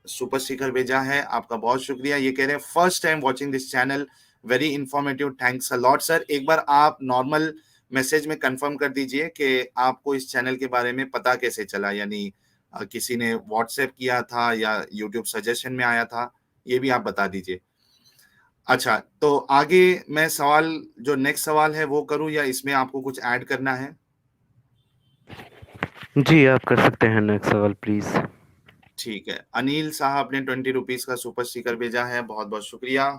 सुपर स्टिकर भेजा है, आपका बहुत शुक्रिया। ये कह रहे हैं first time watching this channel, very informative, thanks a lot sir. एक बार आप नॉर्मल मैसेज में कंफर्म कर दीजिए कि आपको इस चैनल के बारे में पता कैसे चला, यानी किसी ने व्हाट्सएप किया था या यूट्यूब सजेशन में आया था, ये भी आप बता दीजिए। अच्छा, तो आगे मैं सवाल, जो नेक्स्ट सवाल है वो करूं या इसमें आपको कुछ ऐड करना है? जी आप कर सकते हैं नेक्स्ट सवाल प्लीज। ठीक है, अनिल साहब ने 20 रुपीज का सुपर स्टिकर भेजा है, बहुत बहुत शुक्रिया।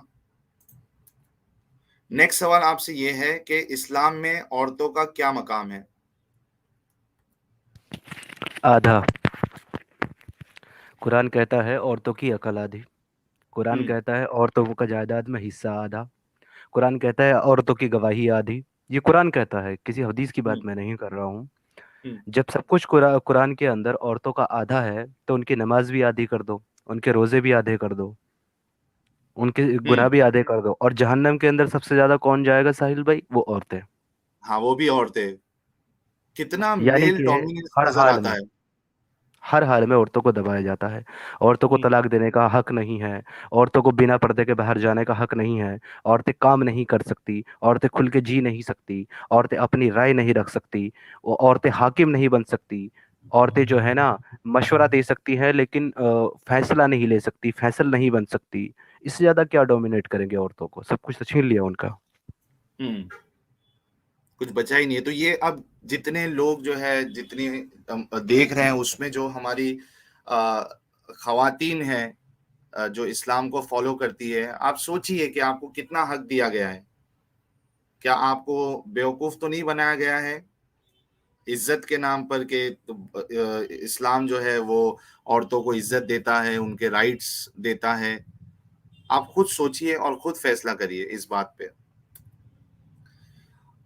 नेक्स्ट सवाल आपसे ये है कि इस्लाम में औरतों का क्या मकाम है? आधा। कुरान कहता है औरतों की अकल आधी। कुरान हम्म। कहता है औरतों का जायदाद में हिस्सा आधा। कुरान कहता है औरतों की गवाही आधी। ये कुरान कहता है, किसी हदीस की हम्म। बात मैं नहीं कर रहा हूँ। हम्म। जब सब कुछ कुरान के अंदर औरतों का आधा है तो उनकी नमाज भी आधी कर दो, उनके रोजे भी आधे कर दो, उनके गुनाह हम्म। भी आधे कर दो, और जहन्नम के अंदर सबसे ज्यादा कौन जाएगा साहिल भाई? वो औरतें। हाँ, वो भी औरतें। कितना यानी मेल कि डोमिनेंस हर नजर हाल आता में, है। हर हाल में औरतों को दबाया जाता है। औरतों को हम्म। तलाक देने का हक नहीं है। औरतों को बिना पर्दे के बाहर जाने का हक नहीं है। औरतें काम नहीं कर सकती। औरतें खुल के जी नहीं सकती। औरतें अपनी राय नहीं रख सकती। औरतें हाकिम नहीं बन सकती। औरतें जो है ना, मशवरा दे सकती हैं लेकिन फैसला नहीं ले सकती, फैसल नहीं बन सकती। इससे ज्यादा क्या डोमिनेट करेंगे औरतों को? सब कुछ तो छीन लिया उनका। हम्म। कुछ बचा ही नहीं है। तो ये अब जितने लोग जो है, जितनी हम देख रहे हैं उसमें जो हमारी आ, खवातीन हैं, जो इस्लाम को फॉलो करती है, आप सोचिए कि आपको कितना हक दिया गया है। क्या आपको बेवकूफ तो नहीं बनाया गया है इज्जत के नाम पर के? तो इस्लाम जो है वो औरतों को इज्जत देता है, उनके राइट्स देता है। आप खुद सोचिए और खुद फैसला करिए इस बात पे।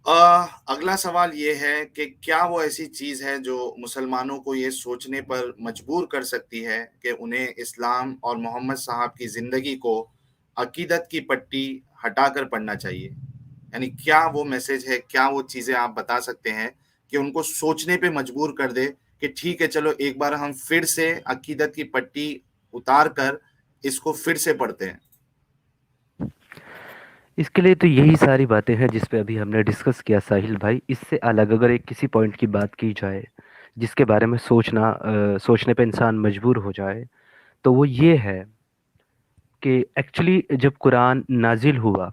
अगला सवाल ये है कि क्या वो ऐसी चीज है जो मुसलमानों को ये सोचने पर मजबूर कर सकती है कि उन्हें इस्लाम और मोहम्मद साहब की जिंदगी को अकीदत की पट्टी हटाकर पढ़ना चाहिए? यानी क्या वो मैसेज है, क्या वो चीजें आप बता सकते हैं कि उनको सोचने पे मजबूर कर दे कि ठीक है, चलो एक बार हम फिर से अकीदत की पट्टी उतार कर इसको फिर से पढ़ते हैं। इसके लिए तो यही सारी बातें हैं जिस पे अभी हमने डिस्कस किया साहिल भाई। इससे अलग अगर एक किसी पॉइंट की बात की जाए जिसके बारे में सोचने पे इंसान मजबूर हो जाए, तो वो ये है कि एक्चुअली जब कुरान नाजिल हुआ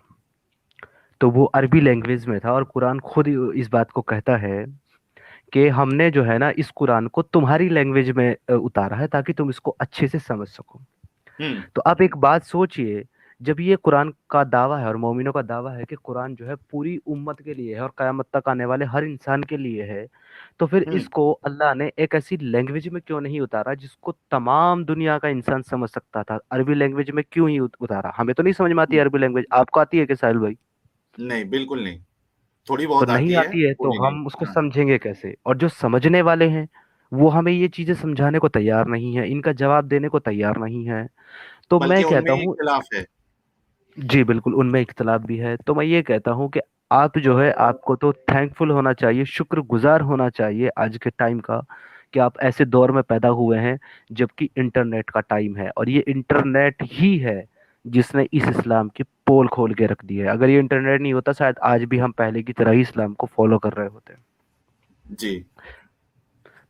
तो वो अरबी लैंग्वेज में था, और कुरान खुद इस बात को कहता है कि हमने जो है ना इस कुरान को तुम्हारी लैंग्वेज में उतारा है ताकि तुम इसको अच्छे से समझ सको। हम्म। तो आप एक बात सोचिए, जब ये कुरान का दावा है और मोमिनों का दावा है कि कुरान जो है पूरी उम्मत के लिए है और कयामत तक आने वाले हर इंसान के लिए है, तो फिर हम्म। इसको अल्लाह ने एक ऐसी लैंग्वेज में क्यों नहीं उतारा जिसको तमाम दुनिया का इंसान समझ सकता था? अरबी लैंग्वेज में क्यों ही उतारा? हमें तो नहीं समझ में आती हम्म। अरबी लैंग्वेज, आपको आती है क्या साहिल भाई? नहीं, बिल्कुल नहीं। थोड़ी तो बहुत नहीं आती है, आती है तो पूरी नहीं। हम उसको हाँ। समझेंगे कैसे? और जो समझने वाले हैं वो हमें ये चीजें समझाने को तैयार नहीं है, इनका जवाब देने को तैयार नहीं है। तो बल्कि मैं उनमें कहता हूँ, इख्तिलाफ है। जी बिल्कुल उनमें इख्तलाफ भी है। तो मैं ये कहता हूँ कि आप जो है, आपको तो थैंकफुल होना चाहिए, शुक्रगुजार होना चाहिए आज के टाइम का, कि आप ऐसे दौर में पैदा हुए हैं जबकि इंटरनेट का टाइम है, और ये इंटरनेट ही है जिसने इस इस्लाम की पोल खोल के रख दी है। अगर ये इंटरनेट नहीं होता शायद आज भी हम पहले की तरह ही इस्लाम को फॉलो कर रहे होते। जी।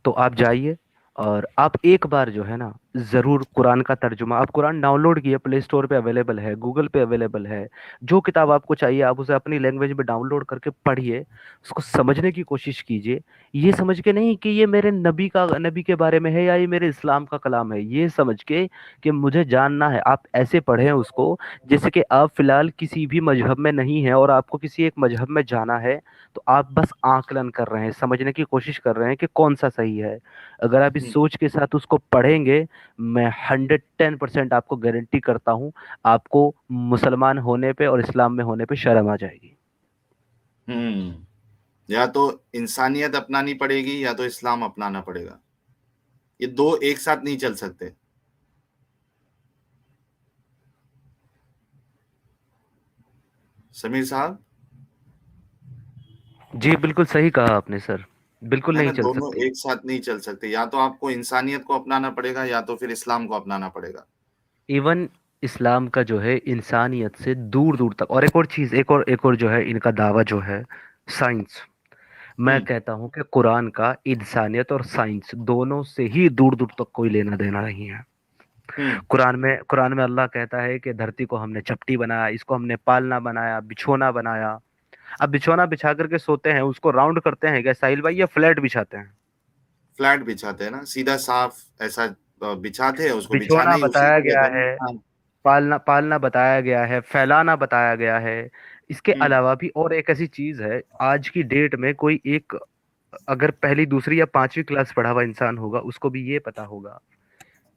तो आप जाइए और आप एक बार जो है ना जरूर कुरान का तर्जुमा, आप कुरान डाउनलोड किए, प्ले स्टोर पे अवेलेबल है, गूगल पे अवेलेबल है। जो किताब आपको चाहिए आप उसे अपनी लैंग्वेज में डाउनलोड करके पढ़िए, उसको समझने की कोशिश कीजिए। ये समझ के नहीं कि ये मेरे नबी के बारे में है या ये मेरे इस्लाम का कलाम है, ये समझ के कि मुझे जानना है। आप ऐसे पढ़ें उसको जैसे कि आप फिलहाल किसी भी मजहब में नहीं हैं और आपको किसी एक मजहब में जाना है। तो आप बस आकलन कर रहे हैं, समझने की कोशिश कर रहे हैं कि कौन सा सही है। अगर आप इस हम्म। सोच के साथ उसको पढ़ेंगे, मैं 110% आपको गारंटी करता हूँ आपको मुसलमान होने पे और इस्लाम में होने पे शर्म आ जाएगी। या तो इंसानियत अपनानी पड़ेगी या तो इस्लाम अपनाना पड़ेगा, ये दो एक साथ नहीं चल सकते। समीर साहब, जी, बिल्कुल सही कहा आपने सर, बिल्कुल है ना, नहीं चल दोनों सकती। एक साथ नहीं चल सकते, या तो आपको इंसानियत को अपनाना पड़ेगा या तो फिर इस्लाम को अपनाना पड़ेगा। इवन इस्लाम का जो है इंसानियत से दूर दूर तक, और एक और चीज, एक और जो है इनका दावा जो है, साइंस। मैं हम्म। कहता हूं कि कुरान का इंसानियत और साइंस दोनों से ही दूर दूर तक कोई लेना देना नहीं है। हम्म। कुरान में अल्लाह कहता है कि धरती को हमने चपटी बनाया, इसको हमने पालना बनाया, बिछोना बनाया। अब बिछोना बिछा करके सोते हैं, उसको राउंड करते हैं क्या साहिल भाई, या फ्लैट बिछाते हैं? फ्लैट बिछाते हैं ना, सीधा साफ ऐसा बिछाते हैं, उसको बिछाना बिछोना ही उसी बताया को गया कहते हैं है, ना। हाँ। पालना पालना बताया गया है, फैलाना बताया गया है। इसके हम्म। अलावा भी और एक ऐसी चीज है, आज की डेट में कोई एक अगर पहली दूसरी या पांचवी क्लास पढ़ा हुआ इंसान होगा, उसको भी ये पता होगा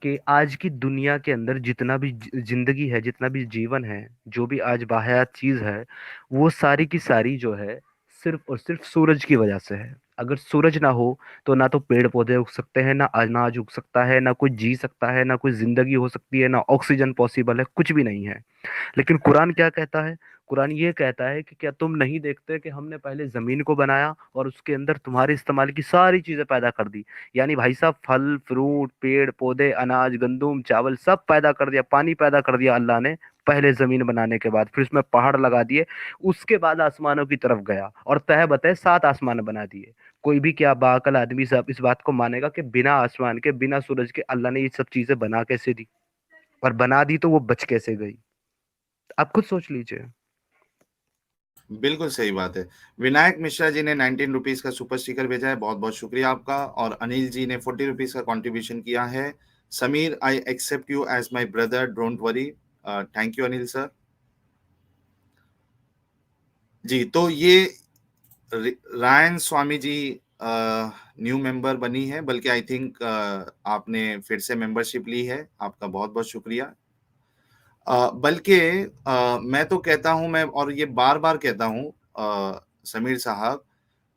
कि आज की दुनिया के अंदर जितना भी जिंदगी है, जितना भी जीवन है, जो भी आज बाहयात चीज है, वो सारी की सारी जो है सिर्फ और सिर्फ सूरज की वजह से है। अगर सूरज ना हो तो ना तो पेड़ पौधे उग सकते हैं, ना अनाज उग सकता है, ना कोई जी सकता है, ना कोई जिंदगी हो सकती है, ना ऑक्सीजन पॉसिबल है, कुछ भी नहीं है। लेकिन कुरान क्या कहता है? कुरान ये कहता है कि क्या तुम नहीं देखते कि हमने पहले जमीन को बनाया और उसके अंदर तुम्हारे इस्तेमाल की सारी चीजें पैदा कर दी। यानी भाई साहब, फल फ्रूट पेड़ पौधे अनाज गंदुम चावल सब पैदा कर दिया, पानी पैदा कर दिया अल्लाह ने, पहले जमीन बनाने के बाद। फिर उसमें पहाड़ लगा दिए, उसके बाद आसमानों की तरफ गया और तह बतह 7 आसमान बना दिए। कोई भी क्या बाअकल आदमी सब इस बात को मानेगा कि बिना आसमान के बिना सूरज के अल्लाह ने ये सब चीजें बना कैसे दी? और बना दी तो वो बच कैसे गई? आप खुद सोच लीजिए। बिल्कुल सही बात है। विनायक मिश्रा जी ने 19 रुपीज का सुपर स्टिकर भेजा है, बहुत बहुत शुक्रिया आपका। और अनिल जी ने 40 रुपीज का कंट्रीब्यूशन किया है। Sameer, I accept you as my brother, don't worry. Thank you Anil sir. जी, तो ये Ryan Swami ji new member बनी है, बल्कि आई थिंक आपने फिर से मेंबरशिप ली है, आपका बहुत बहुत शुक्रिया। बल्कि मैं तो कहता हूं, मैं और ये बार बार कहता हूं समीर साहब,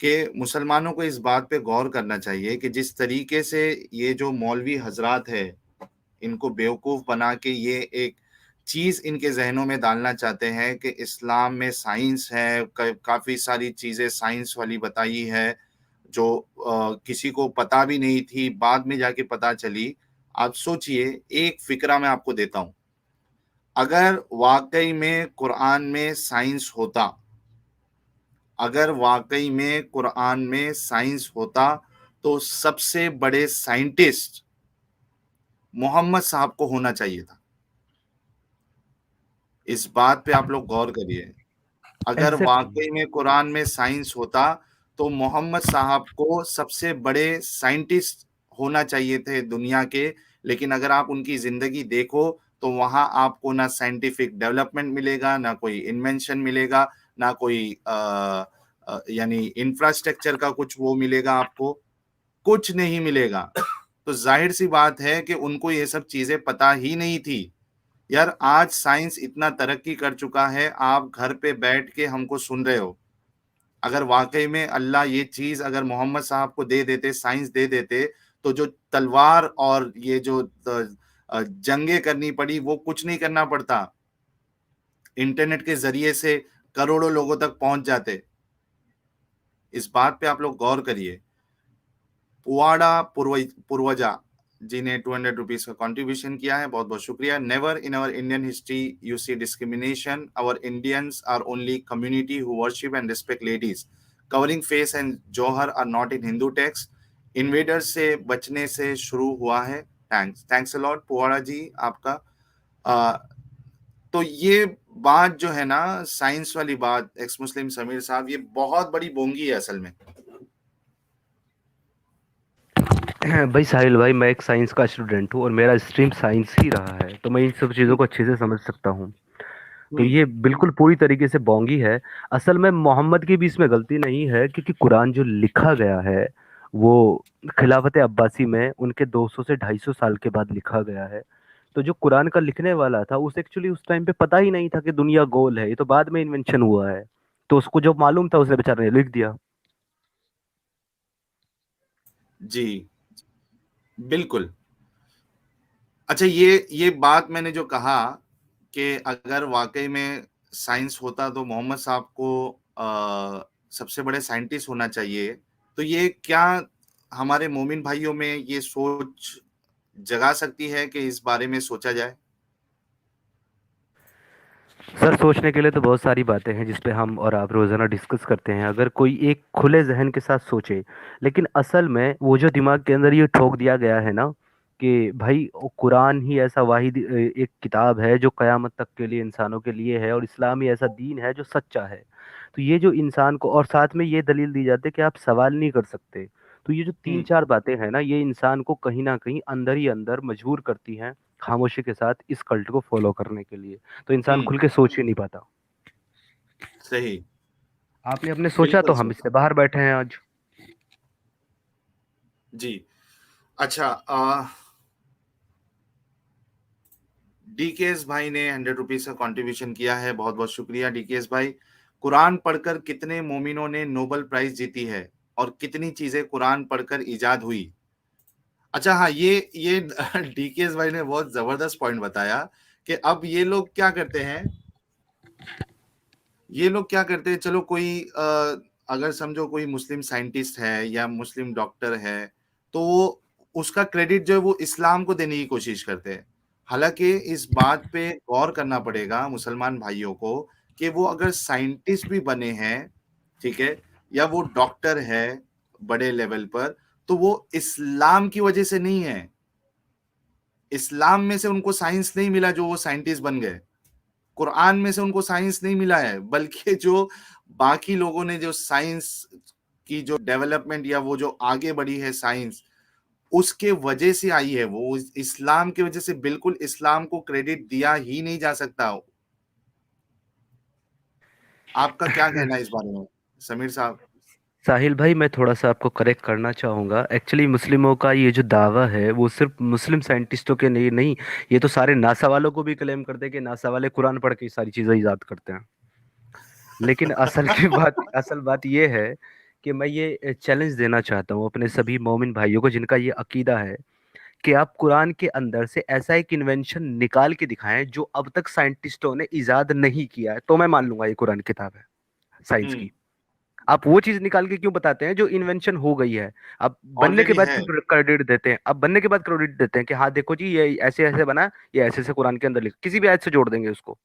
कि मुसलमानों को इस बात पे गौर करना चाहिए कि जिस तरीके से ये जो मौलवी हजरात है, इनको बेवकूफ बना के ये एक चीज इनके जहनों में डालना चाहते हैं कि इस्लाम में साइंस है, काफी सारी चीजें साइंस वाली बताई है, जो किसी को पता भी नहीं थी, बाद में जाके पता चली। आप सोचिए, एक फिक्रा मैं आपको देता हूं। अगर वाकई में कुरान में साइंस होता, अगर वाकई में कुरान में साइंस होता, तो सबसे बड़े साइंटिस्ट मोहम्मद साहब को होना चाहिए था। इस बात पे आप लोग गौर करिए। अगर एग्जैक्टली। वाकई में कुरान में साइंस होता, तो मोहम्मद साहब को सबसे बड़े साइंटिस्ट होना चाहिए थे दुनिया के। लेकिन अगर आप उनकी जिंदगी देखो, तो वहां आपको ना साइंटिफिक डेवलपमेंट मिलेगा, ना कोई इन्वेंशन मिलेगा, ना कोई यानी इंफ्रास्ट्रक्चर का कुछ वो मिलेगा आपको, कुछ नहीं मिलेगा। तो जाहिर सी बात है कि उनको ये सब चीजें पता ही नहीं थी। यार, आज साइंस इतना तरक्की कर चुका है, आप घर पे बैठ के हमको सुन रहे हो। अगर वाकई में अल्लाह ये चीज अगर मोहम्मद साहब को दे देते, साइंस दे देते, तो जो तलवार और ये जो जंगे करनी पड़ी, वो कुछ नहीं करना पड़ता। इंटरनेट के जरिए से करोड़ों लोगों तक पहुंच जाते। इस बात पे आप लोग गौर करिए। पुआड़ा पूर्वजा जी ने 200 रुपीज का कंट्रीब्यूशन किया है, बहुत बहुत शुक्रिया। Never in our Indian history you see discrimination, our Indians are only community who worship and respect ladies, covering face and jauhar are not in Hindu text. Invaders से बचने से शुरू हुआ है। थैंक्स अ लॉट पुआड़ा जी आपका। अ, तो ये बात जो है ना, साइंस वाली बात, एक्स मुस्लिम समीर साहब, ये बहुत बड़ी बोंगी है असल में। भाई साहिल भाई, मैं एक साइंस का स्टूडेंट हूँ और मेरा स्ट्रीम साइंस ही रहा है, तो मैं इन सब चीज़ों को अच्छे से समझ सकता हूँ। तो हम्म। ये बिल्कुल पूरी तरीके से बोंगी है। असल में मोहम्मद की भी इसमें गलती नहीं है, क्योंकि कुरान जो लिखा गया है वो खिलाफत अब्बासी में उनके 200 से 250 साल के बाद लिखा गया है। तो जो कुरान का लिखने वाला था, उस एक्चुअली उस टाइम पे पता ही नहीं था कि दुनिया गोल है, ये तो बाद में इन्वेंशन हुआ है। तो उसको जो मालूम था उसने बेचारे ने लिख दिया। जी, बिल्कुल। अच्छा, ये बात मैंने जो कहा कि अगर वाक़ई में साइंस होता तो मोहम्मद साहब को सबसे बड़े साइंटिस्ट होना चाहिए। तो ये क्या हमारे मोमिन भाइयों में ये सोच जगा सकती है कि इस बारे में सोचा जाए? सर सोचने के लिए तो बहुत सारी बातें हैं जिस पे हम और आप रोज़ाना डिस्कस करते हैं, अगर कोई एक खुले जहन के साथ सोचे। लेकिन असल में वो जो दिमाग के अंदर ये ठोक दिया गया है ना कि भाई वो कुरान ही ऐसा वाहिद एक किताब है जो कयामत तक के लिए इंसानों के लिए है, और इस्लाम ही ऐसा दीन है जो सच्चा है। तो ये जो इंसान को, और साथ में ये दलील दी जाती है कि आप सवाल नहीं कर सकते। तो ये जो तीन हुँ, चार बातें हैं ना, ये इंसान को कहीं ना कहीं अंदर ही अंदर मजबूर करती हैं खामोशी के साथ इस कल्ट को फॉलो करने के लिए। तो इंसान हुँ, खुल के सोच ही नहीं पाता। सही, आपने अपने सोचा तो बिल्कुल हम सही। इससे बाहर बैठे हैं आज। जी, अच्छा, डीकेएस भाई ने ₹100 का कंट्रीब्यूशन किया है, बहुत-बहुत शुक्रिया डीकेएस भाई। कुरान पढ़कर कितने मोमिनों ने नोबेल प्राइज़ जीती है और कितनी चीज़ें कुरान पढ़कर इजाद हुई? अच्छा हाँ, ये डीकेएस भाई ने बहुत ज़बरदस्त पॉइंट बताया कि अब ये लोग क्या करते हैं, चलो कोई अगर समझो कोई मुस्लिम साइंटिस्ट है या मुस्लिम डॉक्टर है, तो वो उसका क्रेडिट जो है वो इस्लाम को देने की कोशिश करते हैं। हालाँकि इस बात पे गौर करना पड़ेगा मुसलमान भाइयों को कि वो अगर साइंटिस्ट भी बने हैं, ठीक है? या वो डॉक्टर है बड़े लेवल पर, तो वो इस्लाम की वजह से नहीं है। इस्लाम में से उनको साइंस नहीं मिला जो वो साइंटिस्ट बन गए। कुरान में से उनको साइंस नहीं मिला है, बल्कि जो बाकी लोगों ने जो साइंस की जो डेवलपमेंट या वो जो आगे बढ़ी है साइंस, उसके वजह से आई है वो। इस्लाम की वजह से बिल्कुल इस्लाम को क्रेडिट दिया ही नहीं जा सकता। आपका क्या कहना है इस बारे में, समीर साहब? साहिल भाई, मैं थोड़ा सा आपको करेक्ट करना चाहूँगा। एक्चुअली मुस्लिमों का ये जो दावा है वो सिर्फ मुस्लिम साइंटिस्टों के लिए नहीं, ये तो सारे नासा वालों को भी क्लेम करते हैं कि नासा वाले कुरान पढ़ के ये सारी चीज़ें ईजाद करते हैं। लेकिन असल बात ये है कि मैं ये चैलेंज देना चाहता हूँ अपने सभी मोमिन भाइयों को जिनका ये अकीदा है कि आप कुरान के अंदर से ऐसा एक इन्वेंशन निकाल के दिखाएं जो अब तक साइंटिस्टों ने इजाद नहीं किया है, तो मैं मान लूंगा ये कुरान किताब है साइंस हुँ, की। आप वो चीज निकाल के क्यों बताते हैं जो इन्वेंशन हो गई है? आप बनने के ऑलरेडी बाद है। क्यों क्रेडिट देते हैं? आप बनने के बाद क्रेडिट देते हैं कि हाँ देखो जी ये ऐसे ऐसे बना, ये ऐसे ऐसे कुरान के अंदर लिख, किसी भी आयत से जोड़ देंगे उसको।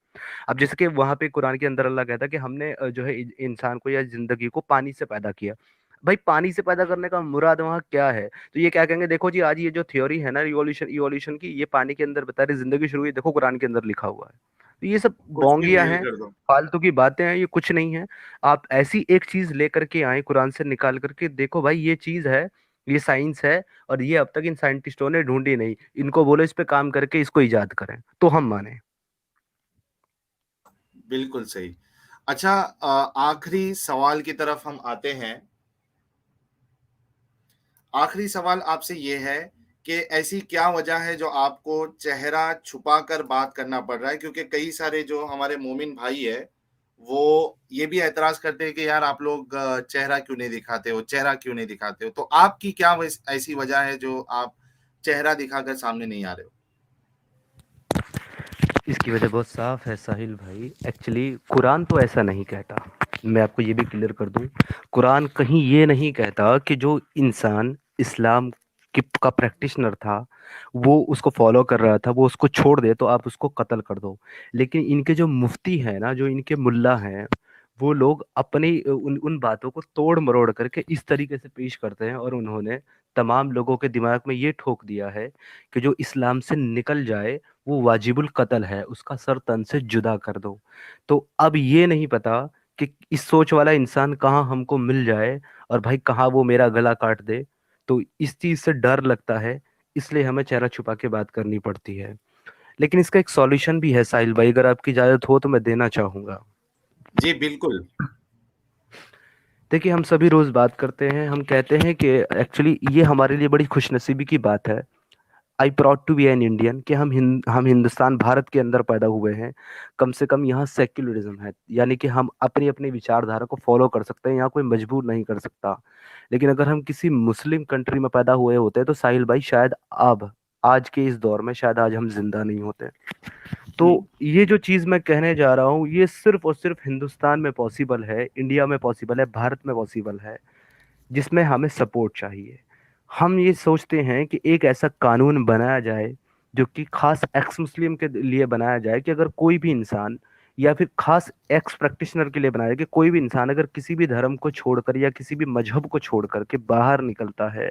अब जैसे कि वहां पे कुरान के अंदर अल्लाह कहता है कि हमने जो है इंसान को या जिंदगी को पानी से पैदा किया। भाई पानी से पैदा करने का मुराद वहाँ क्या है? तो ये क्या कहेंगे, देखो जी आज ये जो थ्योरी है ना इवोल्यूशन इवोल्यूशन की, ये पानी के अंदर बता रही जिंदगी शुरू हुई, देखो कुरान के अंदर लिखा हुआ है। तो ये सब कुछ भी बोंगिया मेल हैं, कर दो। फालतू की बातें हैं, ये कुछ नहीं है। आप ऐसी एक चीज लेकर के आए कुरान से निकाल करके, देखो भाई ये चीज है, ये साइंस है, और ये अब तक इन साइंटिस्टों ने ढूंढी नहीं, इनको बोलो इस पे काम करके इसको इजाद करें तो हम माने। बिल्कुल सही। अच्छा, आखिरी सवाल की तरफ हम आते हैं। आखिरी सवाल आपसे ये है कि ऐसी क्या वजह है जो आपको चेहरा छुपाकर बात करना पड़ रहा है? क्योंकि कई सारे जो हमारे मोमिन भाई हैं, वो ये भी ऐतराज़ करते हैं कि यार आप लोग चेहरा क्यों नहीं दिखाते हो, चेहरा क्यों नहीं दिखाते हो? तो आपकी क्या ऐसी वजह है जो आप चेहरा दिखाकर सामने नहीं आ रहे हो? इसकी वजह बहुत साफ है साहिल भाई। एक्चुअली कुरान तो ऐसा नहीं कहता, मैं आपको ये भी क्लियर कर दूं। कुरान कहीं ये नहीं कहता कि जो इंसान इस्लाम का प्रैक्टिशनर था, वो उसको फॉलो कर रहा था, वो उसको छोड़ दे तो आप उसको कत्ल कर दो। लेकिन इनके जो मुफ्ती हैं ना, जो इनके मुल्ला हैं, वो लोग अपनी उन उन बातों को तोड़ मरोड़ करके इस तरीके से पेश करते हैं, और उन्होंने तमाम लोगों के दिमाग में ये ठोक दिया है कि जो इस्लाम से निकल जाए वो वाजिबुल कत्ल है, उसका सर तन से जुदा कर दो। तो अब ये नहीं पता कि इस सोच वाला इंसान कहाँ हमको मिल जाए, और भाई कहाँ वो मेरा गला काट दे। तो इस चीज से डर लगता है, इसलिए हमें चेहरा छुपा के बात करनी पड़ती है। लेकिन इसका एक सॉल्यूशन भी है साहिल भाई, अगर आपकी इजाजत हो तो मैं देना चाहूंगा। जी, बिल्कुल। देखिए हम सभी रोज बात करते हैं, हम कहते हैं कि एक्चुअली ये हमारे लिए बड़ी खुशनसीबी की बात है। I proud to be an Indian, कि हम हिंदुस्तान भारत के अंदर पैदा हुए हैं। कम से कम यहाँ सेक्युलरिज्म है, यानी कि हम अपनी अपनी विचारधारा को फॉलो कर सकते हैं, यहाँ कोई मजबूर नहीं कर सकता। लेकिन अगर हम किसी मुस्लिम कंट्री में पैदा हुए होते तो साहिल भाई शायद अब आज के इस दौर में शायद आज हम जिंदा नहीं होते। तो हम्म। ये जो चीज मैं कहने जा रहा हूँ, ये सिर्फ और सिर्फ हिंदुस्तान में पॉसिबल है, इंडिया में पॉसिबल है, भारत में पॉसिबल है, जिसमें हमें सपोर्ट चाहिए। हम ये सोचते हैं कि एक ऐसा कानून बनाया जाए जो कि खास एक्स मुस्लिम के लिए बनाया जाए, कि अगर कोई भी इंसान, या फिर खास एक्स प्रैक्टिशनर के लिए बनाया जाए, कि कोई भी इंसान अगर किसी भी धर्म को छोड़कर या किसी भी मजहब को छोड़कर के बाहर निकलता है,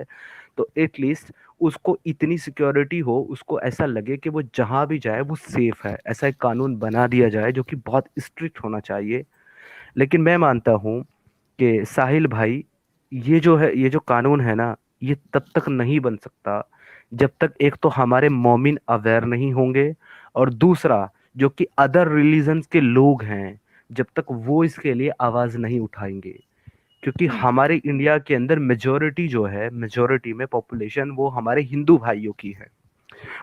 तो एटलीस्ट उसको इतनी सिक्योरिटी हो, उसको ऐसा लगे कि वो जहां भी जाए वो सेफ है। ऐसा एक कानून बना दिया जाए जो कि बहुत स्ट्रिक्ट होना चाहिए। लेकिन मैं मानता हूँ कि साहिल भाई, ये जो है, ये जो कानून है ना, ये तब तक नहीं बन सकता जब तक एक तो हमारे मोमिन अवेयर नहीं होंगे, और दूसरा जो कि अदर रिलीजन्स के लोग हैं, जब तक वो इसके लिए आवाज नहीं उठाएंगे। क्योंकि हम्म। हमारे इंडिया के अंदर मेजोरिटी जो है, मेजोरिटी में पॉपुलेशन वो हमारे हिंदू भाइयों की है।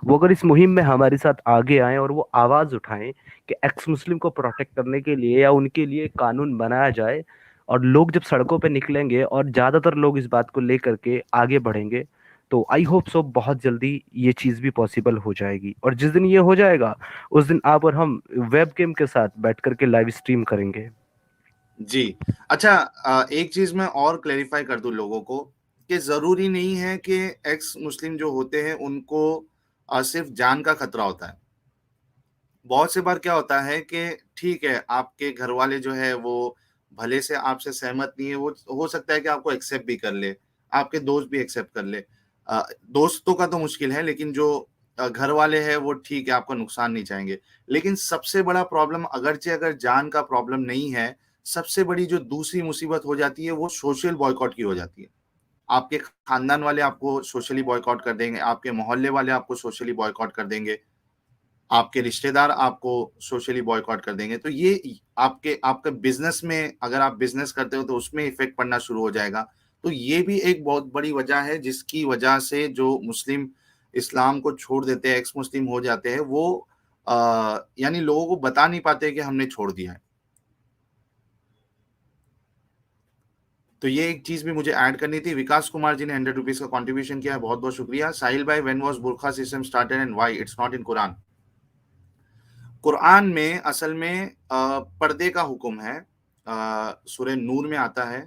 वो अगर इस मुहिम में हमारे साथ आगे आए और वो आवाज उठाएं कि एक्स मुस्लिम को प्रोटेक्ट करने के लिए या उनके लिए कानून बनाया जाए, और लोग जब सड़कों पे निकलेंगे और ज्यादातर लोग इस बात को लेकर के आगे बढ़ेंगे, तो आई होप सो बहुत जल्दी ये चीज भी पॉसिबल हो जाएगी। और जिस दिन ये हो जाएगा, उस दिन आप और हम वेब कैम के साथ बैठ करके लाइव स्ट्रीम करेंगे। जी। अच्छा, एक चीज मैं और क्लेरिफाई कर दूं लोगों को, कि जरूरी नहीं है कि एक्स मुस्लिम जो होते हैं उनको सिर्फ जान का खतरा होता है। बहुत से बार क्या होता है कि ठीक है, आपके घर वाले जो है वो भले से आपसे सहमत नहीं है, वो हो सकता है कि आपको एक्सेप्ट भी कर ले, आपके दोस्त भी एक्सेप्ट कर ले। दोस्तों का तो मुश्किल है, लेकिन जो घर वाले हैं वो ठीक है, आपका नुकसान नहीं चाहेंगे। लेकिन सबसे बड़ा प्रॉब्लम, अगरचे अगर जान का प्रॉब्लम नहीं है, सबसे बड़ी जो दूसरी मुसीबत हो जाती है वो सोशल बॉयकॉट की हो जाती है। आपके खानदान वाले आपको सोशली बॉयकॉट कर देंगे, आपके मोहल्ले वाले आपको सोशली बॉयकॉट कर देंगे, आपके रिश्तेदार आपको सोशली बॉयकॉट कर देंगे। तो ये आपके आपके बिजनेस में, अगर आप बिजनेस करते हो तो उसमें इफेक्ट पड़ना शुरू हो जाएगा। तो ये भी एक बहुत बड़ी वजह है जिसकी वजह से जो मुस्लिम इस्लाम को छोड़ देते हैं, एक्स मुस्लिम हो जाते हैं, वो यानी लोगों को बता नहीं पाते कि हमने छोड़ दिया है। तो ये एक चीज भी मुझे ऐड करनी थी। विकास कुमार जी ने 100 रुपीज का कंट्रीब्यूशन किया है, बहुत बहुत शुक्रिया। साहिल भाई, व्हेन वाज बुरखा system started and why it's not in Quran? Quran में असल में पर्दे का हुक्म है, सूरह नूर में आता है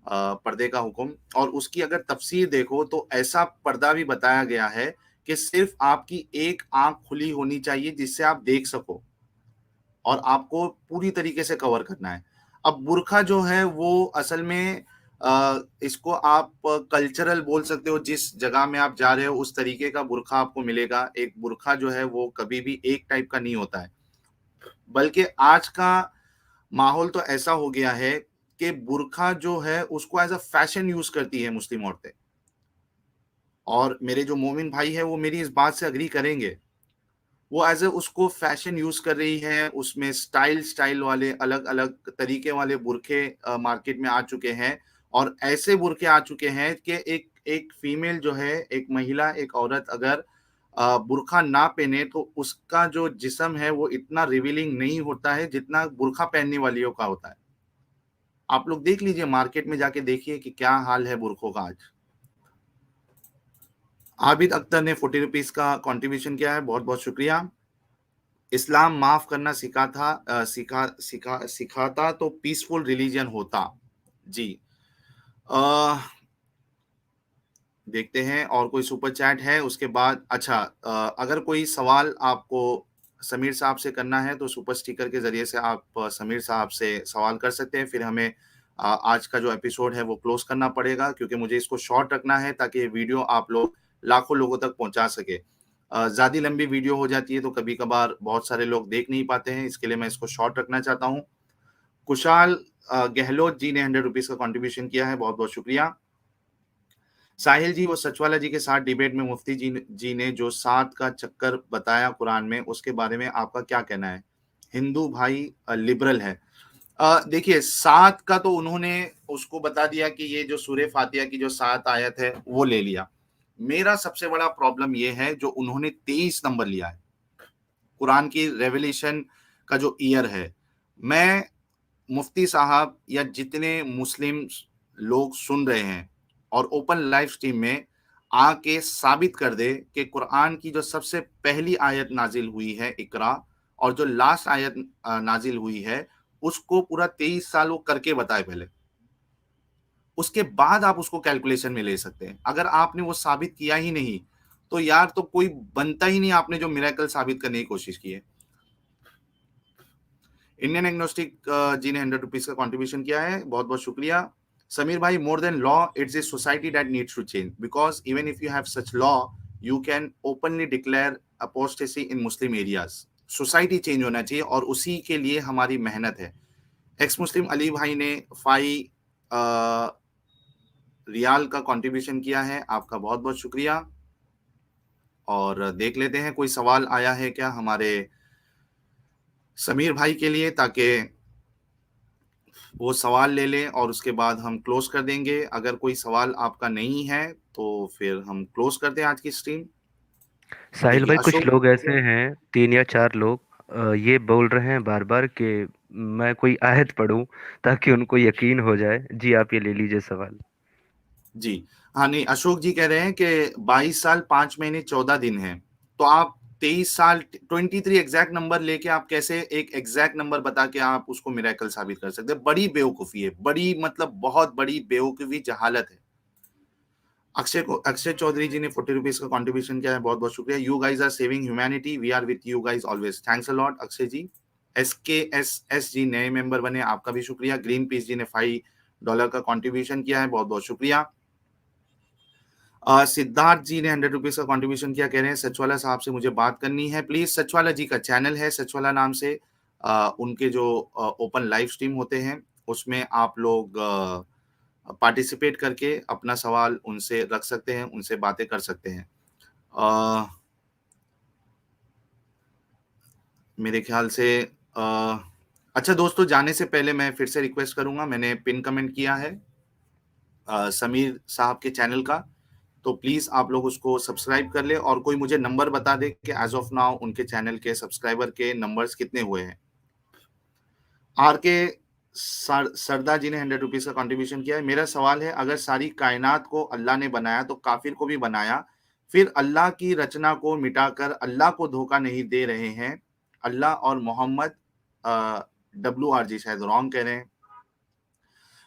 पर्दे का हुक्म। और उसकी अगर तफसीर देखो तो ऐसा पर्दा भी बताया गया है कि सिर्फ आपकी एक आंख खुली होनी चाहिए जिससे आप देख सको, और आपको पूरी तरीके से कवर करना है। अब बुर्का जो है वो असल में इसको आप कल्चरल बोल सकते हो, जिस जगह में आप जा रहे हो उस तरीके का बुर्का आपको मिलेगा। एक बुर्का जो है वो कभी भी एक टाइप का नहीं होता है, बल्कि आज का माहौल तो ऐसा हो गया है कि बुर्का जो है उसको एज अ फैशन यूज करती है मुस्लिम औरतें। और मेरे जो मोमिन भाई है वो मेरी इस बात से अग्री करेंगे, वो एज ए उसको फैशन यूज कर रही है। उसमें स्टाइल स्टाइल वाले अलग अलग तरीके वाले बुरखे मार्केट में आ चुके हैं। और ऐसे बुरखे आ चुके हैं कि एक एक फीमेल जो है, एक महिला, एक औरत अगर बुर्का ना पहने तो उसका जो जिस्म है वो इतना रिवीलिंग नहीं होता है जितना बुर्का पहनने वालियों का होता है। आप लोग देख लीजिए, मार्केट में जाके देखिए कि क्या हाल है बुरखों का आज। आबिद अख्तर ने 40 रुपीज का कंट्रीब्यूशन किया है, बहुत बहुत शुक्रिया। इस्लाम माफ करना सिखाता तो पीसफुल रिलीजन होता। जी। अ, देखते हैं और कोई सुपर चैट है उसके बाद। अच्छा, अगर कोई सवाल आपको समीर साहब से करना है तो सुपर स्टिकर के जरिए से आप समीर साहब से सवाल कर सकते हैं। फिर हमें आज का जो एपिसोड है वो क्लोज करना पड़ेगा, क्योंकि मुझे इसको शॉर्ट रखना है ताकि ये वीडियो आप लोग लाखों लोगों तक पहुंचा सके। ज्यादा लंबी वीडियो हो जाती है तो कभी कभार बहुत सारे लोग देख नहीं पाते हैं, इसके लिए मैं इसको शॉर्ट रखना चाहता हूँ। कुशाल गहलोत जी ने 100 रुपीज का कंट्रीब्यूशन किया है, बहुत बहुत शुक्रिया। साहिल जी, वो सचवाला जी के साथ डिबेट में मुफ्ती जी ने जो 7 का चक्कर बताया कुरान में, उसके बारे में आपका क्या कहना है? हिंदू भाई लिबरल है। देखिए, 7 का तो उन्होंने उसको बता दिया कि ये जो सूरह फातिहा की जो 7 आयत है वो ले लिया। मेरा सबसे बड़ा प्रॉब्लम ये है जो उन्होंने 23 नंबर लिया है कुरान की रेवलेशन का जो ईयर है। मैं मुफ्ती साहब या जितने मुस्लिम लोग सुन रहे हैं और ओपन लाइव स्ट्रीम में आके साबित कर दे कि कुरान की जो सबसे पहली आयत नाजिल हुई है इकरा, और जो लास्ट आयत नाजिल हुई है उसको पूरा 23 साल वो करके बताए पहले, उसके बाद आप उसको कैलकुलेशन में ले सकते हैं। अगर आपने वो साबित किया ही नहीं तो यार तो कोई बनता ही नहीं आपने जो मिरेकल साबित करने की कोशिश की है। इंडियन एग्नोस्टिक जी ने 100 रुपीज का कंट्रीब्यूशन किया है, बहुत बहुत शुक्रिया। समीर भाई, more than law it's a society that needs to change because even if you have such law you can openly declare apostasy in Muslim areas. Society change होना चाहिए और उसी के लिए हमारी मेहनत है। एक्स मुस्लिम अली भाई ने 5 रियाल का कंट्रीब्यूशन किया है, आपका बहुत बहुत शुक्रिया। और देख लेते हैं कोई सवाल आया है क्या हमारे समीर भाई के लिए, ताकि वो सवाल ले लें और उसके बाद हम क्लोज कर देंगे। अगर कोई सवाल आपका नहीं है तो फिर हम क्लोज करते हैं आज की स्ट्रीम। साहिल देखिए भाई, कुछ अशोक, लोग ऐसे हैं, 3 या 4 लोग ये बोल रहे हैं बार बार कि मैं कोई आयत पढ़ूं ताकि उनको यकीन हो जाए। जी आप ये ले लीजिए सवाल। जी हाँ, नहीं अशोक जी कह रहे हैं कि 22 साल 5 महीने 14 दिन है, तो आप 23 साल 23 एग्जैक्ट नंबर लेके आप कैसे एक एग्जैक्ट नंबर बता के आप उसको मिरेकल साबित कर सकते हैं? बड़ी बेवकूफी है, बड़ी मतलब बहुत बड़ी बेवकूफी, जहालत है। अक्षय चौधरी जी ने 40 रुपीज का कंट्रीब्यूशन किया है, बहुत बहुत शुक्रिया। You guys are saving humanity, we are with you guys always, thanks a lot Akshay ji. SKSS ji नए मेंबर बने, आपका भी शुक्रिया। ग्रीन पीस जी ने $5 का कंट्रीब्यूशन किया है, बहुत बहुत शुक्रिया। सिद्धार्थ जी ने 100 रुपीज का कंट्रीब्यूशन किया, कह रहे हैं सचवाला साहब से मुझे बात करनी है। प्लीज, सचवाला जी का चैनल है सचवाला नाम से, उनके जो ओपन लाइव स्ट्रीम होते हैं उसमें आप लोग पार्टिसिपेट करके अपना सवाल उनसे रख सकते हैं, उनसे बातें कर सकते हैं। अ, मेरे ख्याल से अच्छा दोस्तों, जाने से पहले मैं फिर से रिक्वेस्ट करूंगा, मैंने पिन कमेंट किया है समीर साहब के चैनल का, तो प्लीज आप लोग उसको सब्सक्राइब कर ले और कोई मुझे नंबर बता दे कि एज ऑफ नाउ उनके चैनल के सब्सक्राइबर के नंबर्स कितने हुए हैं। आर के सरदा जी ने 100 रुपीज का कंट्रीब्यूशन किया है। मेरा सवाल है, अगर सारी कायनात को अल्लाह ने बनाया तो काफिर को भी बनाया, फिर अल्लाह की रचना को मिटाकर अल्लाह को धोखा नहीं दे रहे हैं अल्लाह और मोहम्मद? WR जी शायद रॉन्ग कह रहे हैं।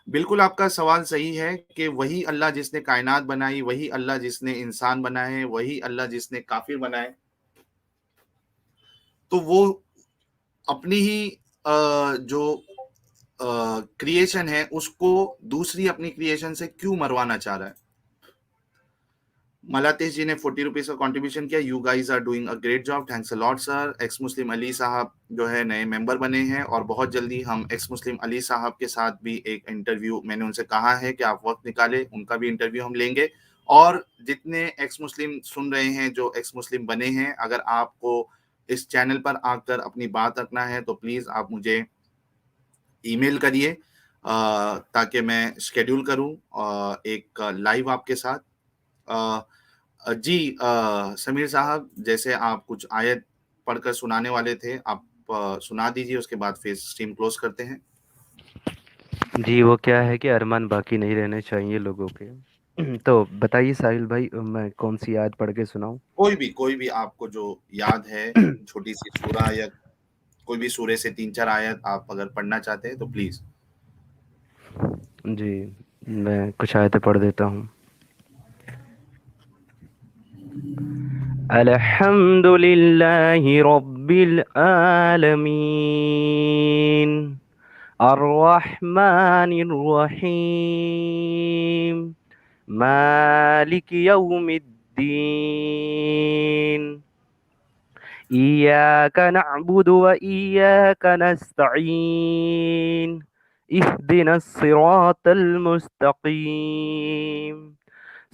बिल्कुल आपका सवाल सही है कि वही अल्लाह जिसने कायनात बनाई, वही अल्लाह जिसने इंसान बनाए, वही अल्लाह जिसने काफिर बनाए, तो वो अपनी ही जो क्रिएशन है उसको दूसरी अपनी क्रिएशन से क्यों मरवाना चाह रहा है? मलातेश जी ने 40 रुपीज का कंट्रीब्यूशन किया। You guys are doing a great job, thanks a lot sir. Ex Muslim Ali साहब जो है नए मेंबर बने हैं और बहुत जल्दी हम एक्स मुस्लिम अली साहब के साथ भी एक इंटरव्यू, मैंने उनसे कहा है कि आप वक्त निकालें, उनका भी इंटरव्यू हम लेंगे। और जितने एक्स मुस्लिम सुन रहे हैं जो एक्स मुस्लिम बने हैं, अगर आपको इस चैनल पर आकर अपनी बात रखना है तो प्लीज आप मुझे ईमेल करिए ताकि मैं शेड्यूल करूं एक लाइव आपके साथ। जी समीर साहब, जैसे आप कुछ आयत पढ़कर सुनाने वाले थे, आप सुना दीजिए, उसके बाद फिर स्ट्रीम क्लोज करते हैं। जी वो क्या है कि अरमान बाकी नहीं रहने चाहिए लोगों के। तो बताइए साहिल भाई, मैं कौन सी आयत पढ़ के सुनाऊं? कोई भी आपको जो याद है, छोटी सी सूरा या कोई भी सूरे से 3-4 आयत आप अगर पढ़ना चाहते हैं तो प्लीज। जी मैं कुछ आयतें पढ़ देता हूँ। अल्हम्दुलिल्लाहि रब्बिल आलमीन अर्रहमानिर रहीम मालिक यौमिद्दीन इय्याका नअबुदु व इय्याका नस्तईन इहदिनस सिरातल मुस्तकीम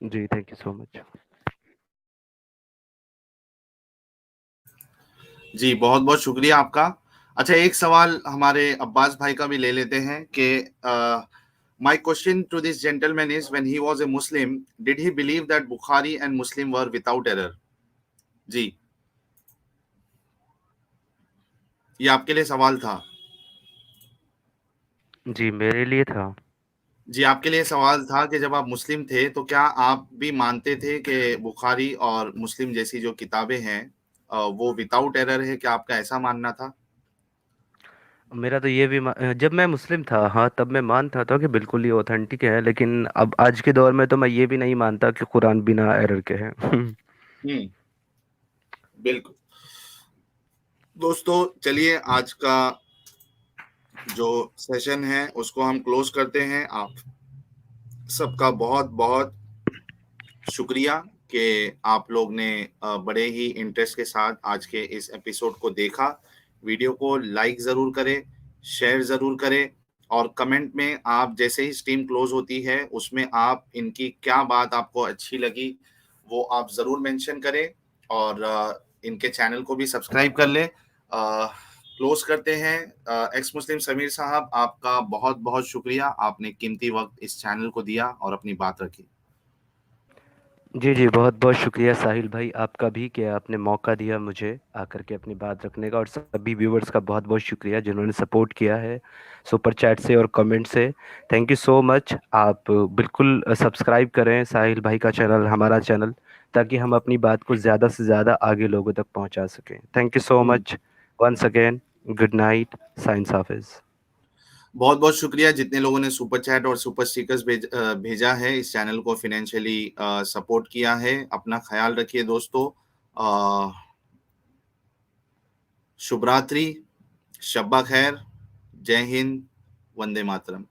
जी, थैंक यू सो मच। जी, बहुत-बहुत शुक्रिया आपका। अच्छा, एक सवाल हमारे अब्बास भाई का भी ले लेते हैं कि my question to this gentleman is when he was a Muslim, did he believe that Bukhari and Muslim were without error? जी, ये आपके लिए सवाल था। जी, मेरे लिए था। जी, आपके लिए सवाल था कि जब आप मुस्लिम थे, तो क्या आप भी मानते थे कि बुखारी और मुस्लिम जैसी जो किताबें हैं वो विदाउट एरर है? क्या आपका ऐसा मानना था? मेरा तो ये भी जब मैं मुस्लिम था, हाँ, तब मैं मानता था कि बिल्कुल ही ऑथेंटिक है, लेकिन अब आज के दौर में तो मैं ये भी नहीं मानता कि कुरान बिना एरर के है। हुँ, बिल्कुल। दोस्तों, चलिए आज का जो सेशन है उसको हम क्लोज करते हैं। आप सबका बहुत बहुत शुक्रिया कि आप लोग ने बड़े ही इंटरेस्ट के साथ आज के इस एपिसोड को देखा। वीडियो को लाइक ज़रूर करें, शेयर ज़रूर करें और कमेंट में आप जैसे ही स्ट्रीम क्लोज होती है उसमें आप इनकी क्या बात आपको अच्छी लगी वो आप ज़रूर मेंशन करें और इनके चैनल को भी सब्सक्राइब कर लें। क्लोज करते हैं। एक्स मुस्लिम समीर साहब, आपका बहुत बहुत शुक्रिया, आपने कीमती वक्त इस चैनल को दिया और अपनी बात रखी। जी, जी, बहुत-बहुत शुक्रिया साहिल भाई आपका भी कि आपने मौका दिया मुझे आकर के अपनी बात रखने का, और सभी व्यूअर्स का बहुत-बहुत शुक्रिया जिन्होंने सपोर्ट किया है सुपर चैट से और कमेंट से। Thank you so much. आप बिल्कुल सब्सक्राइब करें साहिल भाई का चैनल, हमारा चैनल, ताकि हम अपनी बात को ज़्यादा से ज़्यादा आगे लोगों तक पहुंचा सकें। Thank you so hmm. Much once again. Good night. साइन हाफिज़। बहुत बहुत शुक्रिया जितने लोगों ने सुपर चैट और सुपर स्टिकर्स भेजा है, इस चैनल को फिनेंशियली सपोर्ट किया है। अपना ख्याल रखिए दोस्तों। अ, शुभ रात्रि, शब्बा खैर, जय हिंद, वंदे मातरम।